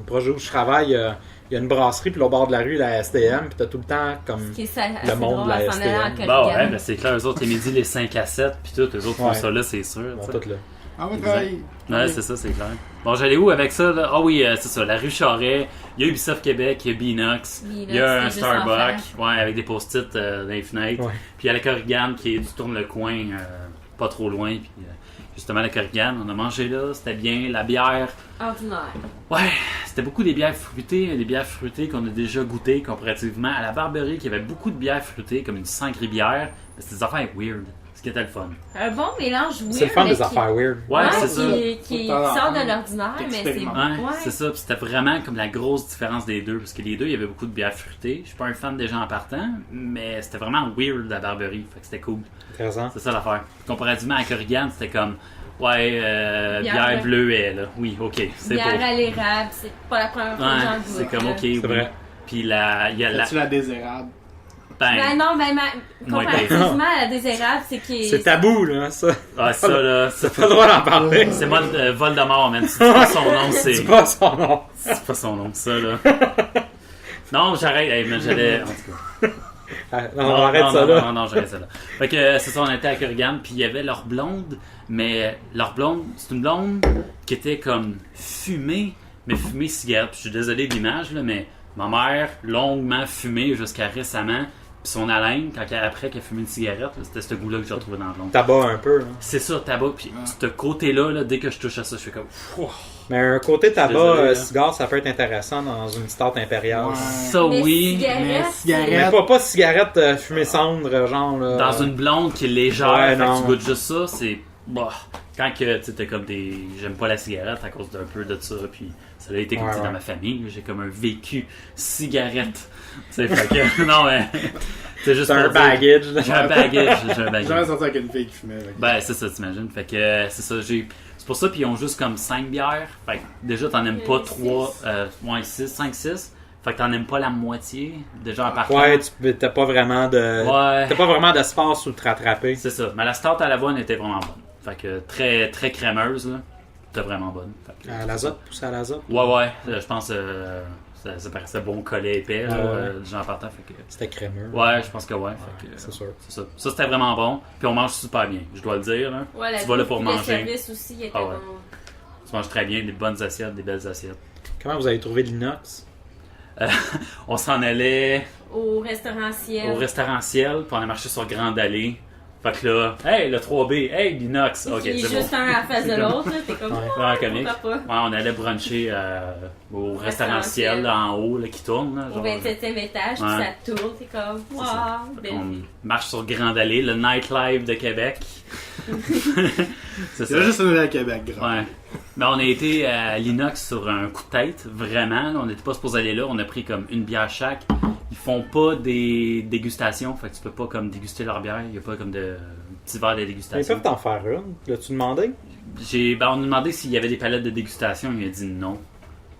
proche où je travaille, il y a une brasserie, puis au bord de la rue, la STM, puis t'as tout le temps comme. Qui est assez Le monde de la drôle, s'en aller en STM. Bah ouais, Corrigan. ben c'est clair, eux autres, les midis, les 5 à 7, puis tout, eux autres font Ouais. ça là, c'est sûr. Ils vont tu sais. tous là. Ah ouais, travailler. Ouais, c'est ça, c'est clair. Bon, j'allais où avec ça, là? Ah oui, c'est ça, la rue Charest, il y a Ubisoft Québec, il y a Binox, Binox, il y a un c'est juste en Starbucks, ouais, avec des post-it dans les fenêtres. Ouais. Puis il y a la Corrigan qui est du tourne le coin, pas trop loin, puis justement la Corrigan, on a mangé là, c'était bien, la bière. Ordinaire. Ouais, c'était beaucoup des bières fruitées qu'on a déjà goûtées comparativement à la Barberie qui avait beaucoup de bières fruitées, comme une sangria-bière, mais c'était des affaires weird, ce qui était le fun. Un bon mélange weird. C'est le fun mais des qui- affaires weird. Ouais, c'est ça. Qui Faut t'en sort de apprendre. l'ordinaire, mais c'est T'expérimentes. Ouais, c'est ça. Puis c'était vraiment comme la grosse différence des deux. Parce que les deux, il y avait beaucoup de bières fruitées. Je suis pas un fan des gens en partant, mais c'était vraiment weird la Barberie. Fait que c'était cool. Intéressant. C'est ça l'affaire. Comparativement à Corrigan, c'était comme, ouais, bière Bière bleuet, là. Oui, ok, c'est beau. bière à l'érable, c'est pas la première fois que Ouais, j'en goûte. c'est comme, là. ok, oui. vrai. Puis il y a la. As-tu la désérable? Ben non, ben comparativement à la désérable, c'est qui C'est tabou, là, ça. Ah, ça, là. T'as pas le droit d'en parler. C'est Voldemort, man. Si tu dis pas son nom, c'est. Dis pas son nom. C'est pas son nom, ça, là. Non, j'arrête. Hey, mais j'allais. En tout cas. Ah, non, on arrête ça, là. Non, j'arrête ça là. Fait que c'est ça, on était à Corrigan, puis il y avait leur blonde, mais leur blonde, c'est une blonde qui était comme fumée, mais fumée cigarette. Puis je suis désolé de l'image, là, mais ma mère, longuement fumée jusqu'à récemment, puis son haleine, après qu'elle fumait une cigarette, là, c'était ce goût-là que j'ai retrouvé dans la blonde. Tabac un peu, hein. C'est ça, tabac, puis ce côté-là, là, dès que je touche à ça, je fais comme. Ouah. Mais un côté tabac, Désolé, là. cigare, ça peut être intéressant dans une start impériale. Ouais. Ça, Mais oui. Mais cigarette, Mais pas cigarette fumée cendre, genre, là. Dans une blonde qui est légère, Ouais, fait que non. tu goûtes juste ça, c'est. Bah, quand que tu sais, t'as comme des. J'aime pas la cigarette à cause d'un peu de ça, puis ça a été comme Ouais, tu sais, ouais. dans ma famille, j'ai comme un vécu cigarette. Tu sais, fait que. Non, mais. C'est juste C'est un pour dire- baggage, là. J'ai un baggage, j'ai un J'ai jamais baggage. sorti avec une fille qui fumait. Avec. Ben, c'est ça, t'imagines. Fait que c'est ça, c'est pour ça, puis ils ont juste comme 5 bières. Fait que déjà, t'en aimes pas 3, ouais, 6, 5, 6. Fait que t'en aimes pas la moitié, déjà en partant. Ouais, t'as pas vraiment de. Ouais. T'as pas vraiment d'espace où te rattraper. C'est ça. Mais la start à l'avoine était vraiment bonne. Fait que très, très crémeuse, là. C'était vraiment bonne. Fait que- À l'azote, poussé à l'azote. Ouais, je pense ça paraissait bon collet épais, là, Ah ouais. déjà en partant. Fait que, C'était crémeux. ouais, je pense que ouais. Fait que, C'est sûr. c'est ça. Ça, c'était vraiment bon. Puis on mange super bien, je dois le dire. Là. Ouais, Tu vas là pour le manger. service aussi était Ah ouais. bon. Tu manges très bien, des bonnes assiettes, des belles assiettes. Comment vous avez trouvé l'inox? On s'en allait Au restaurant Ciel. au restaurant Ciel, puis on a marché sur Grande Allée. Fait que là, hey, le 3B, hey, l'inox. Ok, Il est c'est juste bon. un à la face de l'autre, là. T'es comme, Vraiment comique. pourquoi pas? Ouais, on allait bruncher au restaurant Ciel là, en haut là, qui tourne. Là, Au genre, 27e étage, puis Ouais. ça tourne, t'es comme, c'est ça. wow, Fait belle qu'on vie. marche sur Grande Allée, le nightlife de Québec. C'est Il y a ça. juste une à Québec, grand. Ouais. Mais on a été à l'inox sur un coup de tête, vraiment. Là, on n'était pas supposé aller là. On a pris comme une bière chaque. Ils font pas des dégustations, fait que tu peux pas comme déguster leur bière. Il y a pas comme de petits verres de Ils dégustation. peuvent t'en faire une. L'as-tu demandé? On nous demandé s'il y avait des palettes de dégustation. Il a dit non.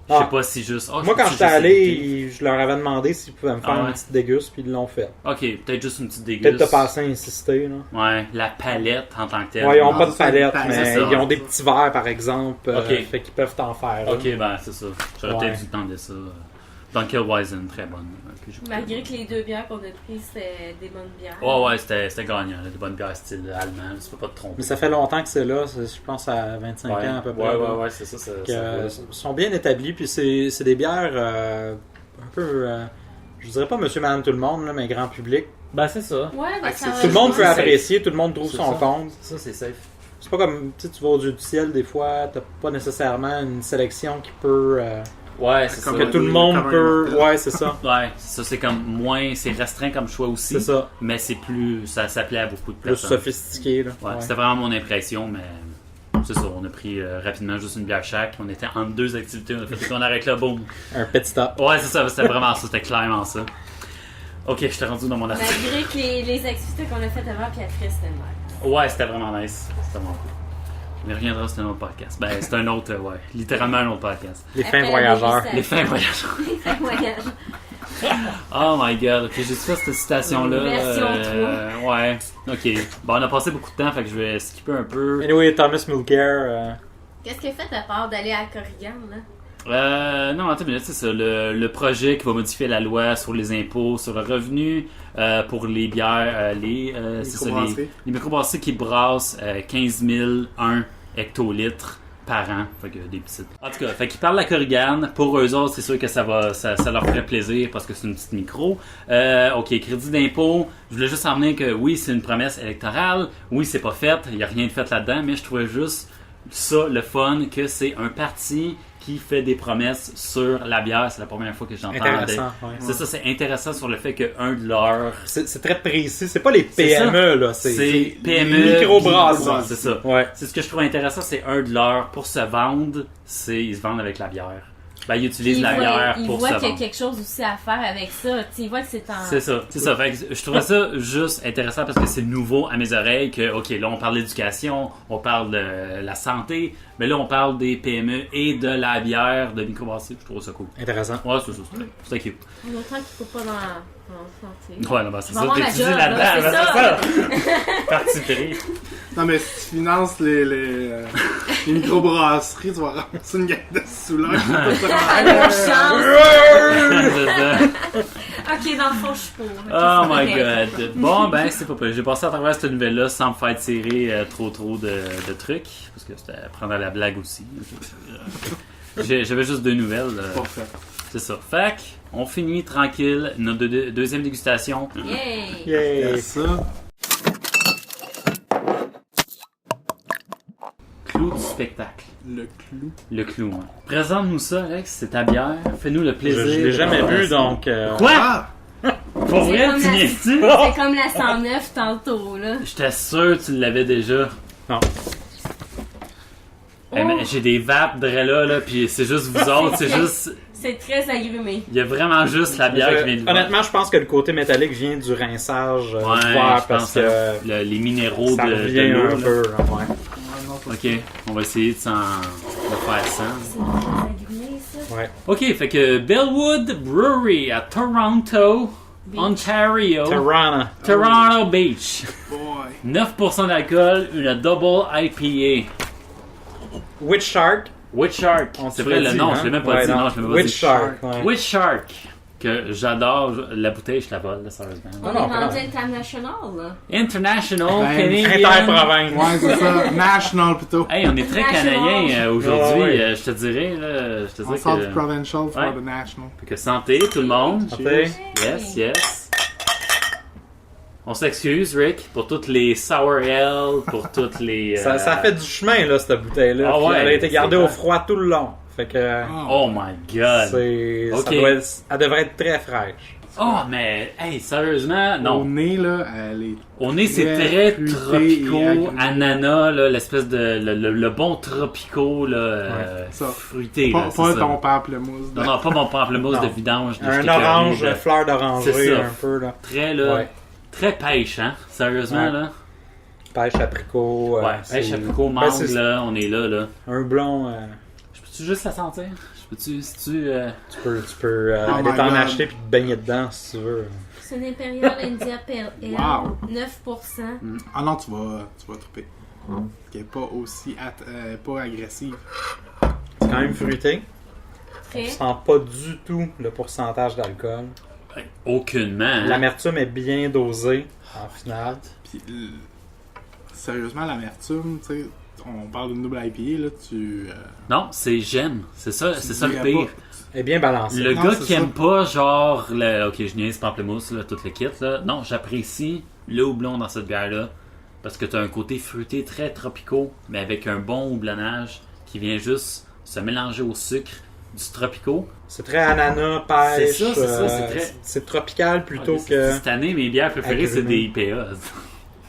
Je Ah. sais pas si juste. Moi, quand j'étais allé, je leur avais demandé s'ils pouvaient me faire Ah ouais. une petite déguste, puis ils l'ont fait. Ok, peut-être juste une petite Peut-être déguste. t'as passé à insister, là. Ouais, la palette en tant que telle. Ouais, ils ont Ah, pas de ça, palette, c'est mais ça. ils ont des petits verres, par exemple. Ok. Fait qu'ils peuvent t'en faire. Ok, une. ben c'est ça. J'aurais Ouais. peut-être dû demander ça. Dunkelweizen, très bonne. Que j'ai goûté. Malgré que les 2 bières qu'on a prises, c'était des bonnes bières. Ouais, c'était gagnant. Là, des bonnes bières style allemand. Tu peux pas te tromper. Mais ça fait longtemps que c'est là. Je pense à 25 Ouais. ans à peu près. là. Ouais, c'est ça. ça, Que, ça ils sont bien établis, puis c'est des bières un peu. Je dirais pas monsieur, madame, tout le monde, là, mais grand public. Ben, c'est ça. Ouais, ben, ça Tout le monde peut safe. apprécier, tout le monde trouve C'est son ça. compte. Ça, c'est safe. C'est pas comme, tu vas au Dieu du ciel, des fois, t'as pas nécessairement une sélection qui peut. Ouais, c'est ça. Comme que tout le monde comme un peut. mortel. Ouais, c'est ça. Ouais, ça, c'est comme moins. C'est restreint comme choix aussi. C'est ça. Mais c'est plus. Ça plaît à beaucoup de Plus personnes. sophistiqué, là. Ouais, Ouais. c'était vraiment mon impression, mais c'est ça. On a pris rapidement juste une bière chaque. On était entre 2 activités. On a fait qu'on arrête là, boum. Un petit top. Ouais, c'est ça. C'était vraiment ça. C'était clairement ça. Ok, je t'ai rendu dans mon article. Malgré que les activités qu'on a faites avant, puis après, c'était nice. Ouais, c'était vraiment nice. C'était vraiment cool. On y reviendra, c'est un autre podcast. Ben, c'est un autre, ouais. Littéralement un autre podcast. Les Après fins la voyageurs. dégustation. Les fins voyageurs. Les fins voyageurs. Oh my god, ok, j'ai fait cette citation-là. Version ouais, ok. Bon, on a passé beaucoup de temps, fait que je vais skipper un peu. Anyway, Thomas Mulcair. Qu'est-ce qu'il a fait à part d'aller à Corrigan, là? Non, attends une minute, c'est ça. Le projet qui va modifier la loi sur les impôts, sur le revenu pour les bières, c'est ça, les microbrasseries qui brassent 15 001 hectolitres par an. Fait que des petites. En tout cas, fait qu'ils parlent de la Corrigan. Pour eux autres, c'est sûr que ça leur ferait plaisir parce que c'est une petite micro. Ok, crédit d'impôt. Je voulais juste emmener que oui, c'est une promesse électorale. Oui, c'est pas fait. Il n'y a rien de fait là-dedans, mais je trouvais juste ça le fun que c'est un parti qui fait des promesses sur la bière. C'est la première fois que j'entends. Intéressant, ouais. C'est ça, c'est intéressant sur le fait qu'un de leurs... C'est très précis. C'est pas les C'est ça. PME, là. C'est PME. microbrasserie. C'est ça. Ouais. C'est ce que je trouve intéressant, c'est un de leurs, pour se vendre, ils se vendent avec la bière. Ben, ils utilisent la bière Il pour voit se qu'il y a vendre. quelque chose aussi à faire avec ça. Tu vois que c'est en... C'est ça, c'est ça. Fait que je trouvais ça juste intéressant parce que c'est nouveau à mes oreilles que, ok, là on parle d'éducation, on parle de la santé, mais là on parle des PME et de la bière de microbrasserie. Je trouve ça cool. Intéressant. Ouais, c'est ça, c'est cute. En autant qu'il ne faut pas dans la santé. Ouais, non, ben, c'est Je vais ça, avoir ma t'étudies job, là-dedans, là, ben, c'est c'est ça. Parti pris. Non, mais si tu finances les microbrasseries, tu vas ramasser une gang de souleurs. À leur chance. C'est ça. Ok, dans le fond, je suis pour. Ok, Oh c'est my correct. god. Bon, ben, c'est pas pire. J'ai passé à travers cette nouvelle-là sans me faire tirer trop de trucs. Parce que c'était à prendre à la blague aussi. J'avais juste 2 nouvelles. Parfait. C'est ça. Fait on finit tranquille notre deuxième dégustation. Yay! Yay. C'est ça. Clou du spectacle. Le clou. Le clou, ouais. Présente-nous ça, Alex. C'est ta bière. Fais-nous le Je plaisir. l'ai jamais de vu, ça. donc. Quoi? Ah! Pour C'est vrai, comme tu la- niaises-tu? C'est comme la 109 tantôt, là. J'étais sûr que tu l'avais déjà. Non. Eh, mais j'ai des vapes de là, puis c'est juste vous autres, c'est juste... C'est très agrumé. Il y a vraiment juste la bière qui vient de Honnêtement, je pense que le côté métallique vient du rinçage du verre parce que les minéraux ça de revient l'eau. un là. peu. Ouais. Ouais, non, ça, Ok, on va essayer de faire ça. C'est très agrumé, ça. Ouais. Ok, fait que Bellwood Brewery à Toronto, Beach. Ontario, Tirana. Toronto Beach. boy. 9% d'alcool, une double IPA. Witch Shark. Witch Shark. On C'est te vrai, l'a le dit, nom, hein? je l'ai même pas Ouais, dit. non. Non, je l'ai même pas Witch dit. Shark. Ouais. Witch Shark. Que j'adore. La bouteille, je la vole, là, sérieusement. On non, est rendu non. international, là. International, Ben, Canadian. Interprovince. Ouais, c'est ça. National plutôt. Hey, on est très National. canadien aujourd'hui, Ouais, ouais. je te dirais. Là, je te On dirais sort du que... provincial for Ouais. the national. Fait que santé, tout le monde. Santé. Yes, yes. On s'excuse, Rick, pour toutes les sour ale, pour toutes les... Ça fait du chemin, là, cette bouteille-là. Ah ouais, elle a été gardée c'est au clair. froid tout le long. Fait que... Oh my God! Ok. Elle devrait être très fraîche. Oh, mais, hey, sérieusement, Au non. nez, là, elle est... Au nez, c'est très fruité et tropicaux, agréable. ananas, là, l'espèce de... Le bon tropicaux, là, ça. fruité, Pas, là, c'est pas ça. ton pamplemousse. Non, non, pas mon pamplemousse Non. de vidange. de Un j'étais orange, curé, là. fleur d'oranger, C'est ça. un peu, là. Très, là, Ouais. très pêche, hein, sérieusement, Ouais. là. Pêche apricot. Ouais, pêche c'est- apricot, Ben, mangue, c'est- là, on est là, là. Un blond, Je peux-tu juste la sentir? Je peux-tu, si tu... tu peux Oh aller my t'en God. acheter puis te baigner dedans si tu veux. C'est une Imperial India Pale Ale, Wow. 9%. Ah non, tu vas triper. Qui est pas aussi... pas agressive. C'est quand même fruité. Très. Tu sens pas du tout le pourcentage d'alcool. aucunement. Hein? L'amertume est bien dosée en finale. Puis, sérieusement, l'amertume, tu sais, on parle d'une double IPA, là, Non, j'aime. C'est ça le dirais pire. pas- Elle est bien balancée. Le Non, gars c'est qui ça. aime pas, genre, ok, je niaise pamplemousse, là, tout le kit, là. Non, j'apprécie le houblon dans cette bière-là. Parce que t'as un côté fruité très tropicaux, mais avec un bon houblonnage qui vient juste se mélanger au sucre du tropicaux. C'est très ananas, pêche. C'est ça, c'est très- c'est tropical plutôt Ah, que. Cette année, mes bières préférées, c'est des agrumé. IPA.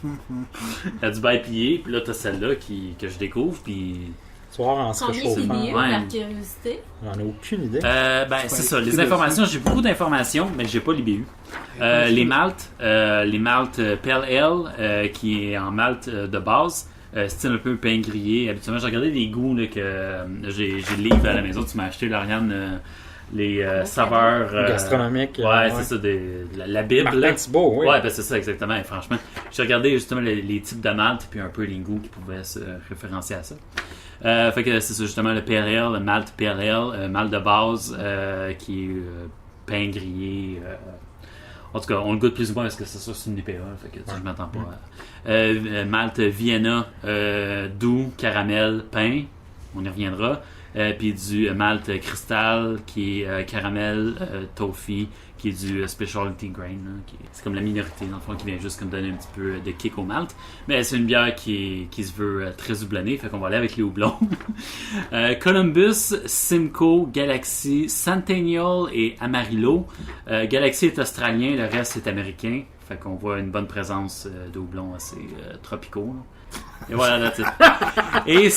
Il y a du IPA, puis là, t'as celle-là que je découvre, puis... Tu vas voir en se Combien c'est réchauffant. lié, Ouais. par curiosité? J'en ai aucune idée. C'est ça, les informations, j'ai beaucoup d'informations, mais j'ai pas l'IBU. Les maltes Pale Ale, qui est en malt de base, style un peu pain grillé. Habituellement, j'ai regardé les goûts là, que j'ai le livre à la maison, tu m'as acheté, Lauriane, les saveurs... Gastronomique. Ouais, c'est ça, la Bible. Martin là. Thibault, oui. Ouais, ben c'est ça, exactement. Et franchement, j'ai regardé justement les types de malt, puis un peu les goûts qui pouvaient se référencier à ça. Fait que c'est ça, justement, le PRL, le malt PRL, malt de base, qui est pain grillé. En tout cas, on le goûte plus ou moins parce que c'est ça, c'est une IPA, fait que je m'attends pas à... malt Vienna, doux, caramel, pain, on y reviendra. Puis du malt cristal qui est caramel, toffee, qui est du specialty grain, là, c'est comme la minorité dans le fond qui vient juste comme donner un petit peu de kick au malt. Mais c'est une bière qui se veut très houblonnée, fait qu'on va aller avec les houblons. Columbus, Simcoe, Galaxy, Centennial et Amarillo. Galaxy est australien, le reste est américain. Fait qu'on voit une bonne présence de houblons assez tropicaux. Là. Et voilà, that's it. Et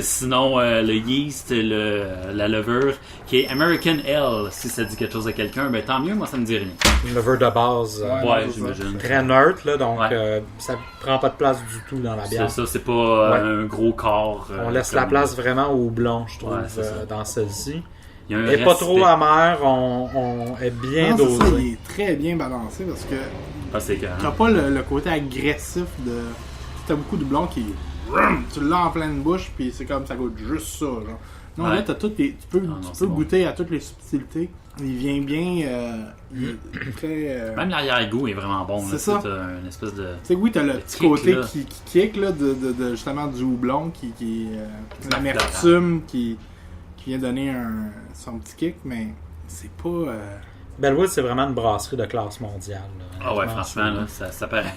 sinon, le yeast, la levure, qui est American Ale, si ça dit quelque chose à quelqu'un, ben tant mieux, moi ça me dit rien. Une levure de base. Ouais, c'est j'imagine. Très neutre, là, donc Ouais. ça prend pas de place du tout dans la C'est bière. ça, c'est pas Ouais. un gros corps. On laisse la place vraiment au houblon, je trouve, Ouais, c'est ça. dans celle-ci. Il y a un Elle est pas respect. trop amère, on est bien Non, c'est ça, dosé. il est très bien balancé parce que Ah, c'est carré. t'as pas le côté agressif de... T'as beaucoup de blonds qui... Tu l'as en pleine bouche, puis c'est comme ça goûte juste ça, genre. Non, Ouais. là, t'as toutes les... Tu peux, non, tu c'est peux bon. goûter à toutes les subtilités. Il vient bien... il est très... Même l'arrière-goût est vraiment bon. C'est là, ça. T'as une espèce de... Tu sais, oui, t'as le petit kick, côté là. qui kick, là, de justement du houblon, qui C'est l'amertume qui vient donner son petit kick, mais c'est pas... Bellwood, c'est vraiment une brasserie de classe mondiale. là. Ah ouais, Honnêtement, franchement, là, ça paraît.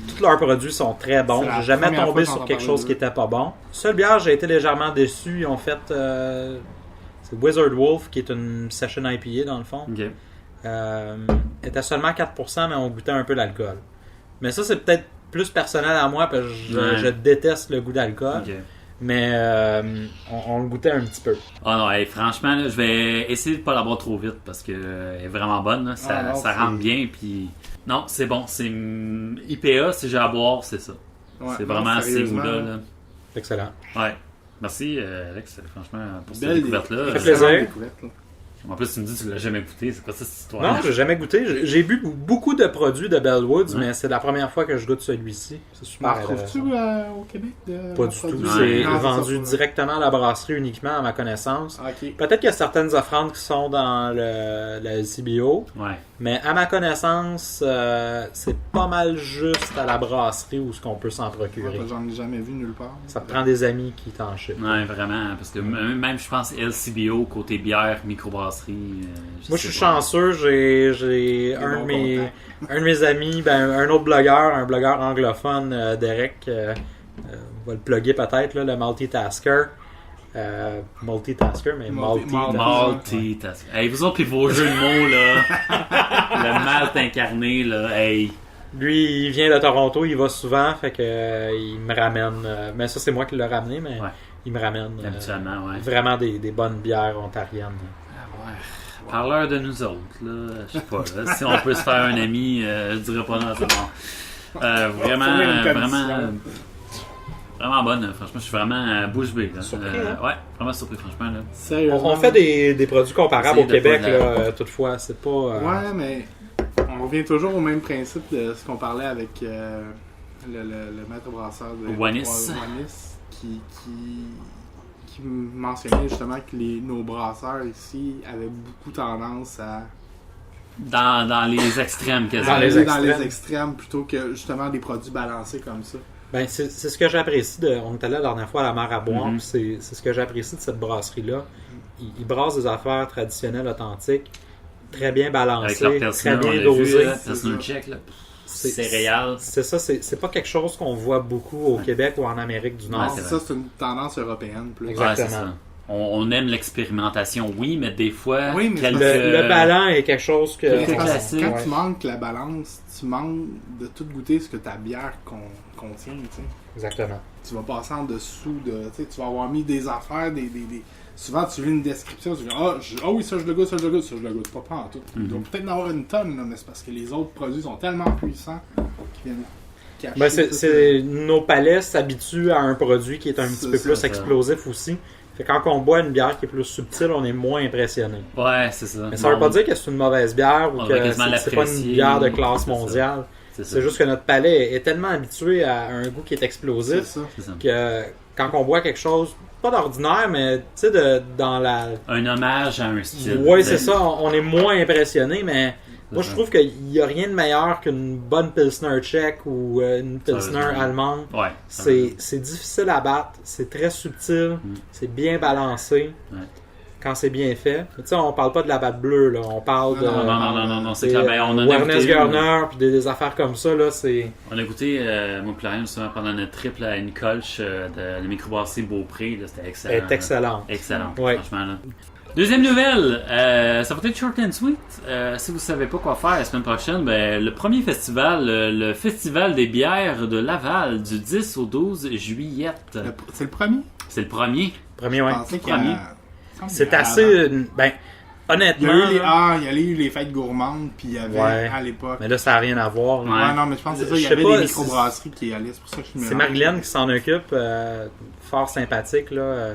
tous leurs produits sont très bons. C'est la J'ai jamais première tombé fois qu'on sur en quelque parle chose d'eux. qui était pas bon. Seule bière, j'ai été légèrement déçu. Ils ont fait c'est Wizard Wolf, qui est une session IPA dans le fond. Ok. Était seulement 4%, mais on goûtait un peu d'alcool. Mais ça, c'est peut-être plus personnel à moi, parce que Ouais. je déteste le goût d'alcool. Ok. Mais on le goûtait un petit peu. Ah non, hey, franchement, là, je vais essayer de pas la boire trop vite parce que elle est vraiment bonne. Là. Ça, Ah non, ça c'est- rentre bien. Puis non, c'est bon. C'est IPA, si j'ai à boire, c'est ça. Ouais, c'est non, vraiment ces sérieusement, goûts-là. Là. Excellent. Ouais. Merci, Alex, franchement, pour cette Belle découverte-là. Ça fait plaisir. découverte, là. En plus, tu me dis que tu l'as jamais goûté. C'est quoi ça, cette histoire? Non, j'ai jamais goûté. J'ai bu beaucoup de produits de Bellwoods, Ouais. mais c'est la première fois que je goûte celui-ci. C'est super T'en retrouves-tu au Québec? Pas du tout. produits? C'est Non, vendu ça. directement à la brasserie uniquement, à ma connaissance. Ah, ok. Peut-être qu'il y a certaines offrandes qui sont dans le LCBO, Ouais. mais à ma connaissance, c'est pas mal juste à la brasserie où ce qu'on peut s'en procurer. J'en ai jamais vu nulle part. Ça te prend des amis qui t'en chipent. Ouais, vraiment. Parce que même, je pense, LCBO, côté bière, microbrasserie, brasserie. Moi, je suis chanceux. J'ai un de mes amis, un autre blogueur, un blogueur anglophone, Derek, on va le plugger peut-être, là, le multitasker. Multitasker, mais Multitasker. Hey, vous autres, puis vos jeux de mots, là. Le malt incarné, là. Hey. Lui, il vient de Toronto, il va souvent, fait que il me ramène. Mais ça, c'est moi qui l'ai ramené, mais il me ramène vraiment des bonnes bières ontariennes. Ah ouais. Parleur de nous autres, là. Je sais pas, là, si on peut se faire un ami, je dirais pas non, c'est bon. Vraiment bonne, franchement, je suis vraiment bouche bée. Surpris, ouais, vraiment surpris, franchement. Là. Sérieusement. On fait des produits comparables au Québec, là, toutefois, c'est pas... Ouais, mais on revient toujours au même principe de ce qu'on parlait avec le maître brasseur de Wanis, qui mentionnait justement que nos brasseurs ici avaient beaucoup tendance à... Dans les extrêmes, quasiment. Dans les extrêmes, plutôt que justement des produits balancés comme ça. Ben, c'est ce que j'apprécie on était là la dernière fois à la mer à boire, c'est ce que j'apprécie de cette brasserie-là. Ils brassent des affaires traditionnelles, authentiques, très bien balancées, avec leur très bien dosées. Personnel check, là. Céréales. C'est ça, c'est pas quelque chose qu'on voit beaucoup au Québec ou en Amérique du Nord. Ça, c'est une tendance européenne. Plus. Exactement. Ouais, c'est ça. On aime l'expérimentation, oui, mais des fois, le ballon est quelque chose que... Quand tu manques la balance, tu manques de tout goûter ce que ta bière contient. T'sais. Exactement. Tu vas passer en dessous de... Tu vas avoir mis des affaires, souvent tu lis une description, tu dis « Ah oui, ça je le goûte, ça je le goûte, ça je le goûte. » Pas en tout. Il doit peut-être en avoir une tonne, là, mais c'est parce que les autres produits sont tellement puissants qu'ils viennent cacher. Nos palais s'habituent à un produit qui est un petit peu plus explosif aussi. Fait quand on boit une bière qui est plus subtile, on est moins impressionné. Ouais, c'est ça. Mais ça veut pas dire que c'est une mauvaise bière ou que c'est pas une bière de classe mondiale. C'est juste que notre palais est tellement habitué à un goût qui est explosif que quand on boit quelque chose, pas d'ordinaire, mais tu sais, dans la... Un hommage à un style. Oui, c'est ça. On est moins impressionné, mais moi je trouve qu'il n'y a rien de meilleur qu'une bonne Pilsner tchèque ou une Pilsner allemande. Ouais. C'est difficile à battre, c'est très subtil, c'est bien balancé. Ouais. Quand c'est bien fait. Tu sais, on parle pas de la batte bleue, là. On parle de... Non, c'est clair. Ben, on en a goûté Garner, puis des affaires comme ça, là, c'est... On a goûté, moi et Florian, justement, pendant notre trip à une colche de la microbrasserie Beaupré. Là, c'était excellent. Elle est excellente. Excellente, ouais. Franchement. Là. Deuxième nouvelle, ça va être short and sweet. Si vous savez pas quoi faire la semaine prochaine, ben, le premier festival, le Festival des bières de Laval, du 10 au 12 juillet. C'est le premier? C'est le premier. Premier, ouais. Je pensais qu'il y a... C'est assez... Ben, honnêtement... Il y a eu les fêtes gourmandes, puis il y avait à l'époque... Mais là, ça n'a rien à voir. Ouais, non, mais je pense que c'est ça. Il y avait des microbrasseries qui y allaient. C'est pour ça que je me C'est Marilyn qui s'en occupe. Fort sympathique, là.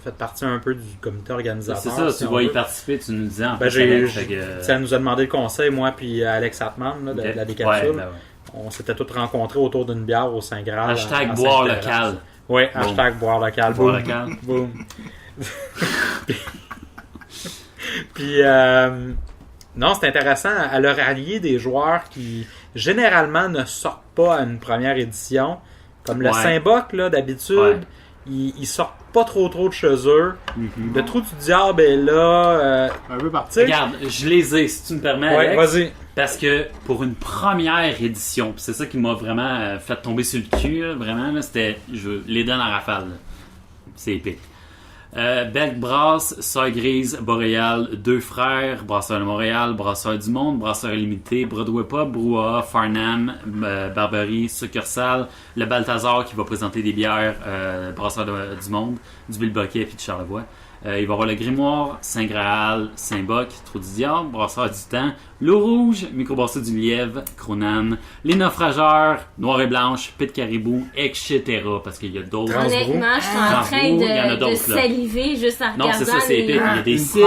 Fait partie un peu du comité organisateur. C'est ça, tu vas y participer, tu nous disais en Ça nous a demandé le conseil, moi, puis Alex Hartmann, là, de la Décapsule. Ouais. On s'était tous rencontrés autour d'une bière au Saint-Graal. Hashtag boire local. Oui, hashtag boire local. Boire local. Boom. Puis, non, c'est intéressant. Elle a rallié des joueurs qui, généralement, ne sortent pas à une première édition. Comme le Saint-Boc, là, d'habitude, ils sortent pas trop de chez eux. Mm-hmm. Le Trou du Diable est là. Un peu parti. Regarde, je les ai, si tu me permets, Alex. Vas-y. Parce que pour une première édition, c'est ça qui m'a vraiment fait tomber sur le cul, là, vraiment, là, c'était, je les donne en rafale. Là. C'est épique. Belk Brasse, Soy Grise, Boréal, Deux Frères, Brasseur de Montréal, Brasseur du Monde, Brasseur Illimité, Broadway Pub, Brouhaha, Farnham, Barberie, Succursale, le Balthazar qui va présenter des bières, Brasseur du Monde, du Bilboquet et de Charlevoix. Il va y avoir le Grimoire, Saint-Graal, Saint-Boc, Trou du Diable, Brasseur du Temps, L'Eau Rouge, Microbrasserie du Lièvre, Cronan, Les Naufrageurs, Noir et Blanche, Pit Caribou, etc. Parce qu'il y a d'autres. Honnêtement, je suis en train de saliver juste à regarder. Non, c'est ça, c'est épique. Il y a des cibles,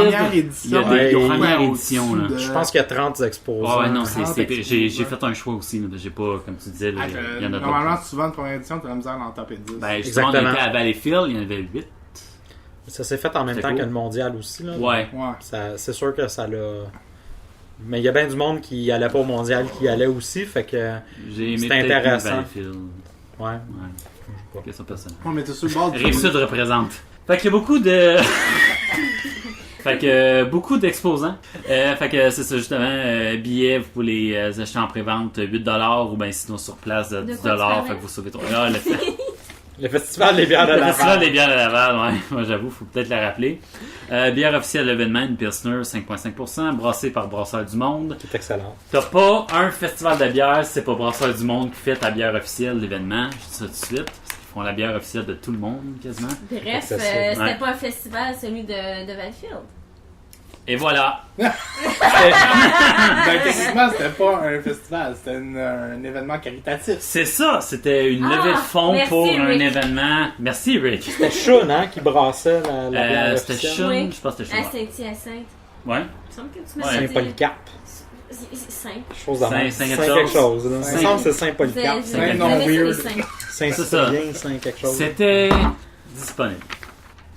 il y a des premières éditions. Là. Je pense qu'il y a 30 exposants. Ouais, non, c'est épique. J'ai fait un choix aussi. Là. J'ai pas, comme tu disais, là, il y en a d'autres. Normalement, souvent, une première édition, tu as la misère d'en taper 10. Ben, justement, on était à Valleyfield, il y en avait 8. Ça s'est fait en même temps que le mondial aussi. Là. Ouais. C'est sûr que ça l'a... Mais il y a bien du monde qui allait pas au mondial qui allait aussi, fait que c'est intéressant. Ouais. Question personnelle. On mettait sur le bord du... Rive-Sud représente. Fait qu'il y a beaucoup de... Fait que beaucoup d'exposants. Fait que c'est ça, justement, billets, vous pouvez les acheter en pré-vente 8$ ou bien sinon sur place 10$. Fait que vous sauvez 3$. Ah, le Festival des bières de Laval. Le Festival des bières de Laval, ouais. Moi, j'avoue, faut peut-être la rappeler. Bière officielle de l'événement, une Pilsner 5,5%, brassée par Brasseurs du Monde. C'est excellent. T'as pas un festival de bière, c'est pas Brasseurs du Monde qui fait ta bière officielle de l'événement. Je dis ça tout de suite. Ils font la bière officielle de tout le monde, quasiment. Bref, c'était pas un festival, celui de Valleyfield. Et voilà. Ben, techniquement, c'était pas un festival, c'était un événement caritatif. C'est ça, c'était une levée de fonds pour un événement. Merci, Rick. C'était Sean, hein, qui brassait la bière c'était officielle. Sean, Oui. je pense que c'était Sean. À Saint-Hyacinthe. Ouais. Il me semble que tu m'as Ouais. dit. Saint-Polycarpe. 5. Chose de même. Saint Saint quelque quelque chose. là. Saint- Il me semble que c'est Saint-Polycarpe. Vous Saint- avez non, ça, les weird. 5. C'est ça. Saint-Cyprien, Saint quelque chose. C'était disponible.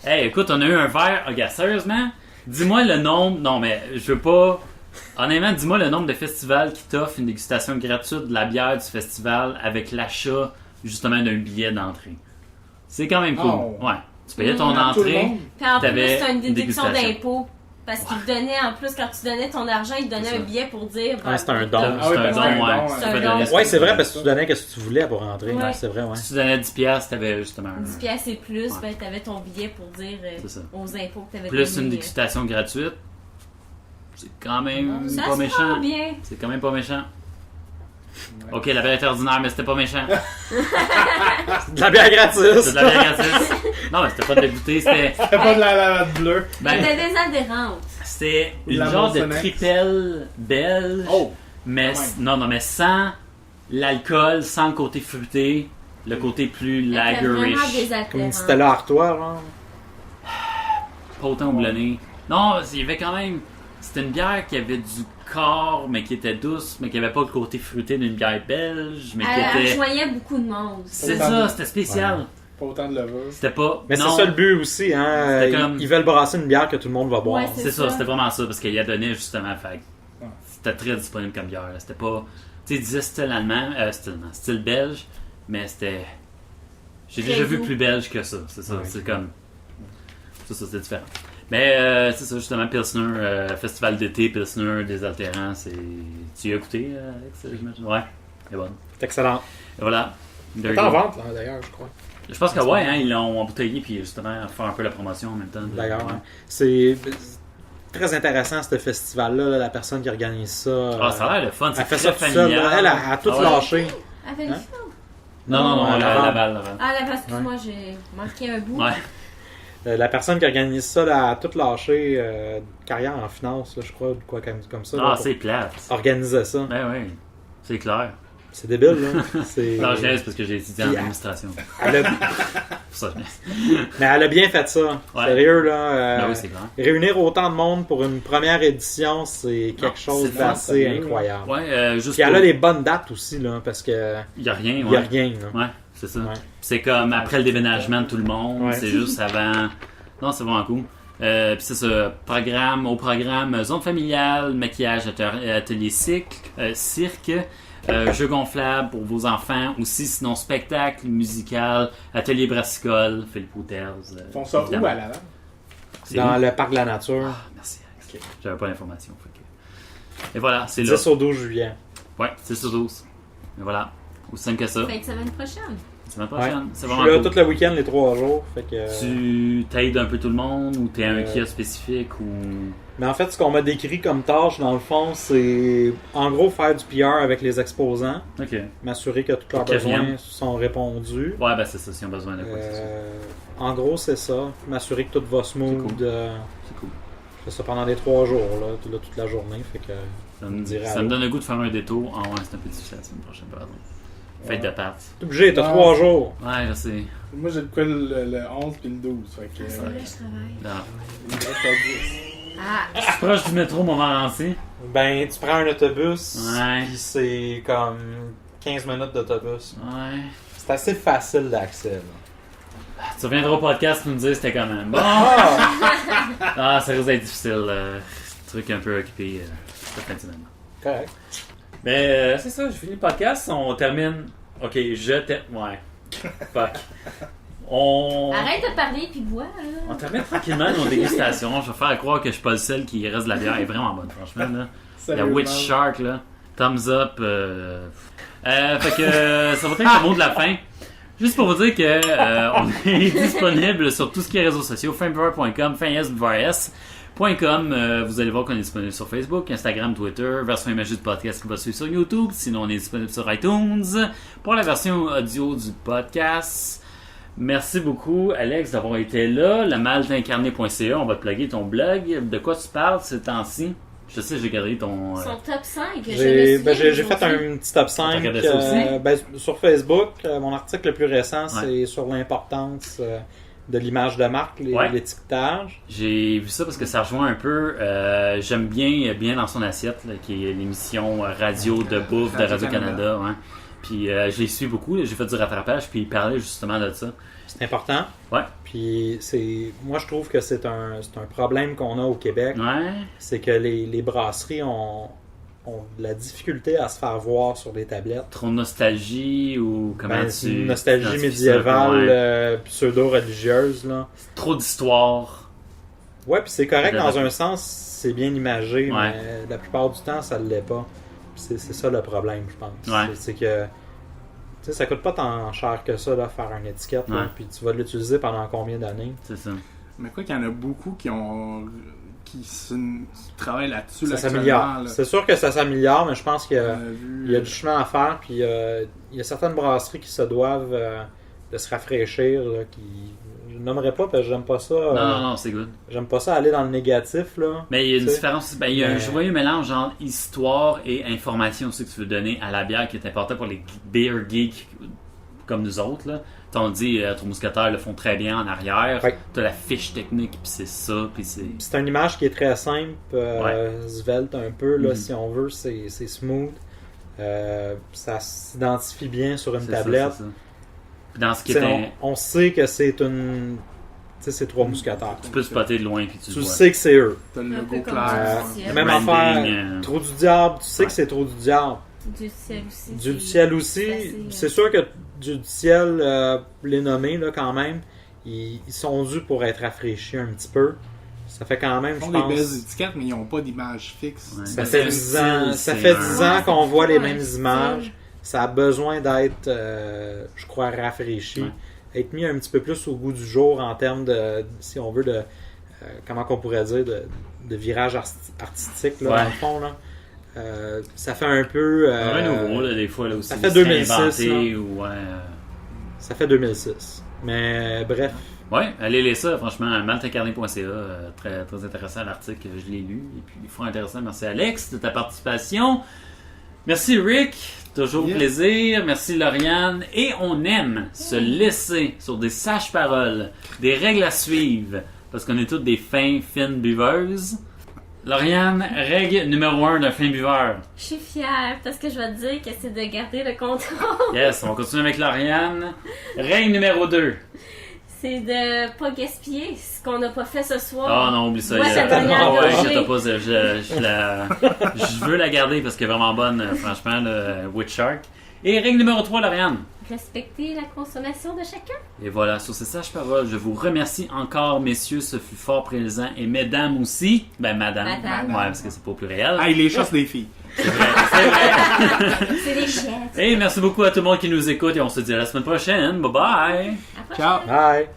Hey, écoute, on a eu un verre. Regarde, sérieusement, dis-moi le nombre. Non, mais je veux pas. Honnêtement, dis-moi le nombre de festivals qui t'offrent une dégustation gratuite de la bière du festival avec l'achat, justement, d'un billet d'entrée. C'est quand même cool. Oh. Ouais. Tu payais ton À tout le entrée. monde. Puis en plus, T'avais t'as une une déduction dégustation. d'impôt. Parce qu'ils te donnaient, en plus, quand tu donnais ton argent, ils te donnaient C'est ça. un billet pour dire. Ah, c'est un don. Ah oui, C'est un parce don, que c'est un ouais. don, Tu ouais. peux C'est un donner don. Ouais, c'est vrai, parce que tu donnais ce que tu voulais pour rentrer. Ouais. C'est vrai, ouais. Si tu donnais 10$, t'avais justement un. 10 piastres et plus, Ouais. ben, t'avais ton billet pour dire C'est ça. aux impôts que t'avais Plus donné. une dégustation gratuite. C'est quand même Ça pas se méchant. passe bien. C'est quand même pas méchant. Ok, la bière était ordinaire, mais c'était pas méchant. De la bière C'est gratis. de la bière gratuite. Non, mais c'était pas de goûter, c'était. C'était pas de la lavade bleue. Ben, C'était désodorante. c'était une La genre de Monsonex. tripelle belge. Oh! Mais quand même. non, mais sans l'alcool, sans le côté fruité, le côté plus C'était vraiment lagerish. Comme une désaltérante. Stella Artois, genre. Pas autant houblonné. Non, il y avait quand même. C'était une bière qui avait du corps, mais qui était douce, mais qui avait pas le côté fruité d'une bière belge, mais qui Elle était. rejoignait beaucoup de monde. C'est ça, c'était spécial. Pas autant de levure. C'était pas. Mais c'est non, ça le but aussi, hein. C'était comme- Ils veulent brasser une bière que tout le monde va boire. Ouais, C'est ça, ça. c'était vraiment ça, parce qu'il y a donné justement. Fait, Ouais. c'était très disponible comme bière. là. C'était pas. Tu sais, il disait style allemand, style belge, mais c'était. J'ai Très déjà vu doux. plus belge que ça. C'est ça, Ouais. c'est comme. Ça, c'est différent. Mais c'est ça, justement, Pilsner, festival d'été, Pilsner, désaltérant, c'est. Tu y as goûté, Alex, j'imagine? Ouais, c'est bon. C'est excellent. Et voilà. There C'est you en go. vente, là, d'ailleurs, je crois. Je pense que ouais, hein, ils l'ont embouteillé, puis justement, faire un peu la promotion en même temps. D'ailleurs, Ouais. hein. C'est très intéressant, ce festival-là. La personne qui organise ça. Ah, ça a l'air le fun, c'est Elle fait très ça toute seule. familial. là. Elle a tout Ah ouais. lâché. Avec Hein? Non, à Laval. Ah, là, excuse-moi, j'ai manqué un bout. Ouais. La personne qui organise ça là, a tout lâché. Carrière en finance, là, je crois, ou quoi comme ça. là, Ah, pour c'est plate. organiser ça. Ben oui, c'est clair. C'est débile, là. C'est... Non, je laisse parce que j'ai étudié en Puis, administration. Elle a- Pour ça, je laisse. Mais elle a bien fait ça. Ouais. Sérieux, là. Ben oui, c'est clair. Réunir autant de monde pour une première édition, c'est quelque Non, chose c'est le fun, d'assez sérieux, incroyable. Ouais, juste Puis elle pour- a les bonnes dates aussi, là, parce que Il y a rien, il y a ouais. rien, là. Ouais, c'est ça. Ouais. C'est comme après le déménagement de tout le monde, Ouais. c'est juste avant. Non, c'est vraiment cool. Puis c'est ça, au programme zone familiale, maquillage, atelier cirque, jeux gonflables pour vos enfants, aussi sinon spectacle musical, atelier brassicole, Philippe Hotels. Ils font ça où évidemment. à Laval? C'est Dans où? le parc de la nature, Ah, merci Alex. J'avais pas l'information. fait que- Et voilà, c'est là. 10 au 12 juillet. Ouais, 6 sur 12. Et voilà, aussi simple que ça. Fait que semaine prochaine. Semaine Ouais. prochaine. C'est Je vraiment suis là cool. tout le week-end, les 3 jours. Fait que... Tu t'aides un peu tout le monde ou t'es un Euh, kiosque spécifique ou. Mais en fait, ce qu'on m'a décrit comme tâche, dans le fond, c'est en gros faire du PR avec les exposants, Ok. m'assurer que tous leurs Qu'ils besoins reviennent. sont répondus. Ouais, ben c'est ça, s'ils ont besoin de quoi que ce soit. En gros, c'est ça. M'assurer que tout va smooth. C'est cool. C'est cool. Je fais ça pendant les 3 jours, là, toute la journée. Fait que... Ça me, dirait ça allô. me donne le goût de faire un détour. Ah ouais, c'est un peu difficile la semaine prochaine, par exemple. Fête de pâtes. T'es obligé, t'as Ah, 3 c'est- jours. Ouais, je sais. Moi, j'ai de quoi le 11 puis le 12. Fait que. C'est là que je travaille. Non. il me reste à 10. Ah, Je suis proche du métro Montmorency. Ben, tu prends un autobus, Ouais. puis c'est comme 15 minutes d'autobus. Ouais. C'est assez facile d'accès, là. Tu reviendras au podcast pour nous dire c'était quand même. Bon! Ah! Ah, ça risque d'être difficile. Truc un peu occupé cette fin de semaine. Correct. Mais c'est ça, j'ai fini le podcast. On termine. Ok, Ouais. Fuck. Arrête de parler puis bois. On termine tranquillement nos dégustations. Je vais faire croire que je suis pas le seul qui reste de la bière. Elle est vraiment bonne, franchement. Là. La Witch Shark, là. Thumbs up. Fait que ça va être le mot de la fin. Juste pour vous dire que on est disponible sur tout ce qui est réseaux sociaux. Fainbivers.com, fainbivers.com. Vous allez voir qu'on est disponible sur Facebook, Instagram, Twitter, version imagée du podcast qui va suivre sur YouTube. Sinon, on est disponible sur iTunes. Pour la version audio du podcast, merci beaucoup, Alex, d'avoir été là. Le malteincarné.ca, on va te plugger ton blog. De quoi tu parles ces temps-ci? Je sais, j'ai gardé ton... Son top 5. J'ai fait un petit top 5 sur Facebook. Mon article le plus récent, c'est sur l'importance de l'image de marque, l'étiquetage. J'ai vu ça parce que ça rejoint un peu... j'aime bien dans son assiette, là, qui est l'émission radio de bouffe de Radio-Canada. Ouais. Puis je les suis beaucoup, j'ai fait du rattrapage, puis il parlait justement de ça. C'est important. Ouais. Puis moi je trouve que c'est un problème qu'on a au Québec. Ouais. C'est que les brasseries ont de la difficulté à se faire voir sur les tablettes. Trop de nostalgie ou comment c'est une nostalgie médiévale, pseudo-religieuse. Là. Trop d'histoire. Ouais, puis c'est correct dans un sens, c'est bien imagé, mais la plupart du temps ça ne l'est pas. C'est ça le problème, je pense. Ouais. C'est que ça coûte pas tant cher que ça, là, faire une étiquette, là, puis tu vas l'utiliser pendant combien d'années? C'est ça. Mais quoi qu'il y en a beaucoup qui travaillent là-dessus. Ça s'améliore. C'est sûr que ça s'améliore, mais je pense qu'il y a du chemin à faire, puis il y a certaines brasseries qui se doivent de se rafraîchir, là, je nommerai pas parce que j'aime pas ça. Non, c'est good. J'aime pas ça aller dans le négatif, là. Mais il y a une différence. Il y a un joyeux mélange entre histoire et information aussi que tu veux donner à la bière qui est important pour les beer geeks comme nous autres, là. On dit, ton mousquetaire le font très bien en arrière. Ouais. T'as la fiche technique, puis c'est ça. Puis c'est une image qui est très simple, svelte un peu, là, si on veut. C'est smooth. Ça s'identifie bien sur une tablette. Ça. Dans ce qui on sait que c'est une... c'est trois mousquetaires. Tu peux spotter de loin puis tu vois. Sais que c'est eux. T'as le logo clair. Même affaire, Trou du Diable, tu sais que c'est Trou du Diable. Du ciel aussi. Du ciel aussi. C'est sûr que du ciel, les nommés là, quand même, ils sont dus pour être rafraîchis un petit peu. Ça fait quand même, je pense... Ils ont des belles étiquettes, mais ils n'ont pas d'image fixe. Ouais. Ça fait 10 ans qu'on voit les mêmes images. Ça a besoin d'être, je crois, rafraîchi. Ouais. Être mis un petit peu plus au goût du jour en termes de, si on veut, de comment qu'on pourrait dire, de virage artistique, là, dans le fond. Là. Ça fait un peu... nouveau, là, des fois. Là, aussi, ça fait 2006. Ça fait 2006. Mais bref. Ouais, allez lire ça, franchement, malteincarné.ca, très, très intéressant l'article, je l'ai lu, et puis fort intéressant. Merci Alex de ta participation. Merci Rick, toujours plaisir. Merci Lauriane. Et on aime se laisser sur des sages-paroles, des règles à suivre, parce qu'on est toutes des fines buveuses. Lauriane, règle numéro 1 d'un fin buveur. Je suis fière, parce que je vais te dire que c'est de garder le contrôle. Yes, on va continuer avec Lauriane. Règle numéro 2. C'est de pas gaspiller ce qu'on n'a pas fait ce soir. Oh non, oublie ça. Je veux la garder parce qu'elle est vraiment bonne, franchement, le Witch Shark. Et règle numéro 3, Lauriane. Respecter la consommation de chacun. Et voilà, sur ces sages paroles, je vous remercie encore, messieurs, ce fut fort présent. Et mesdames aussi. Ben, madame. Ouais, parce que c'est pas au pluriel. Ah, il les chasse des filles. C'est vrai, c'est vrai. C'est des chiens. Et merci beaucoup à tout le monde qui nous écoute et on se dit à la semaine prochaine. Bye bye. Ciao. Bye.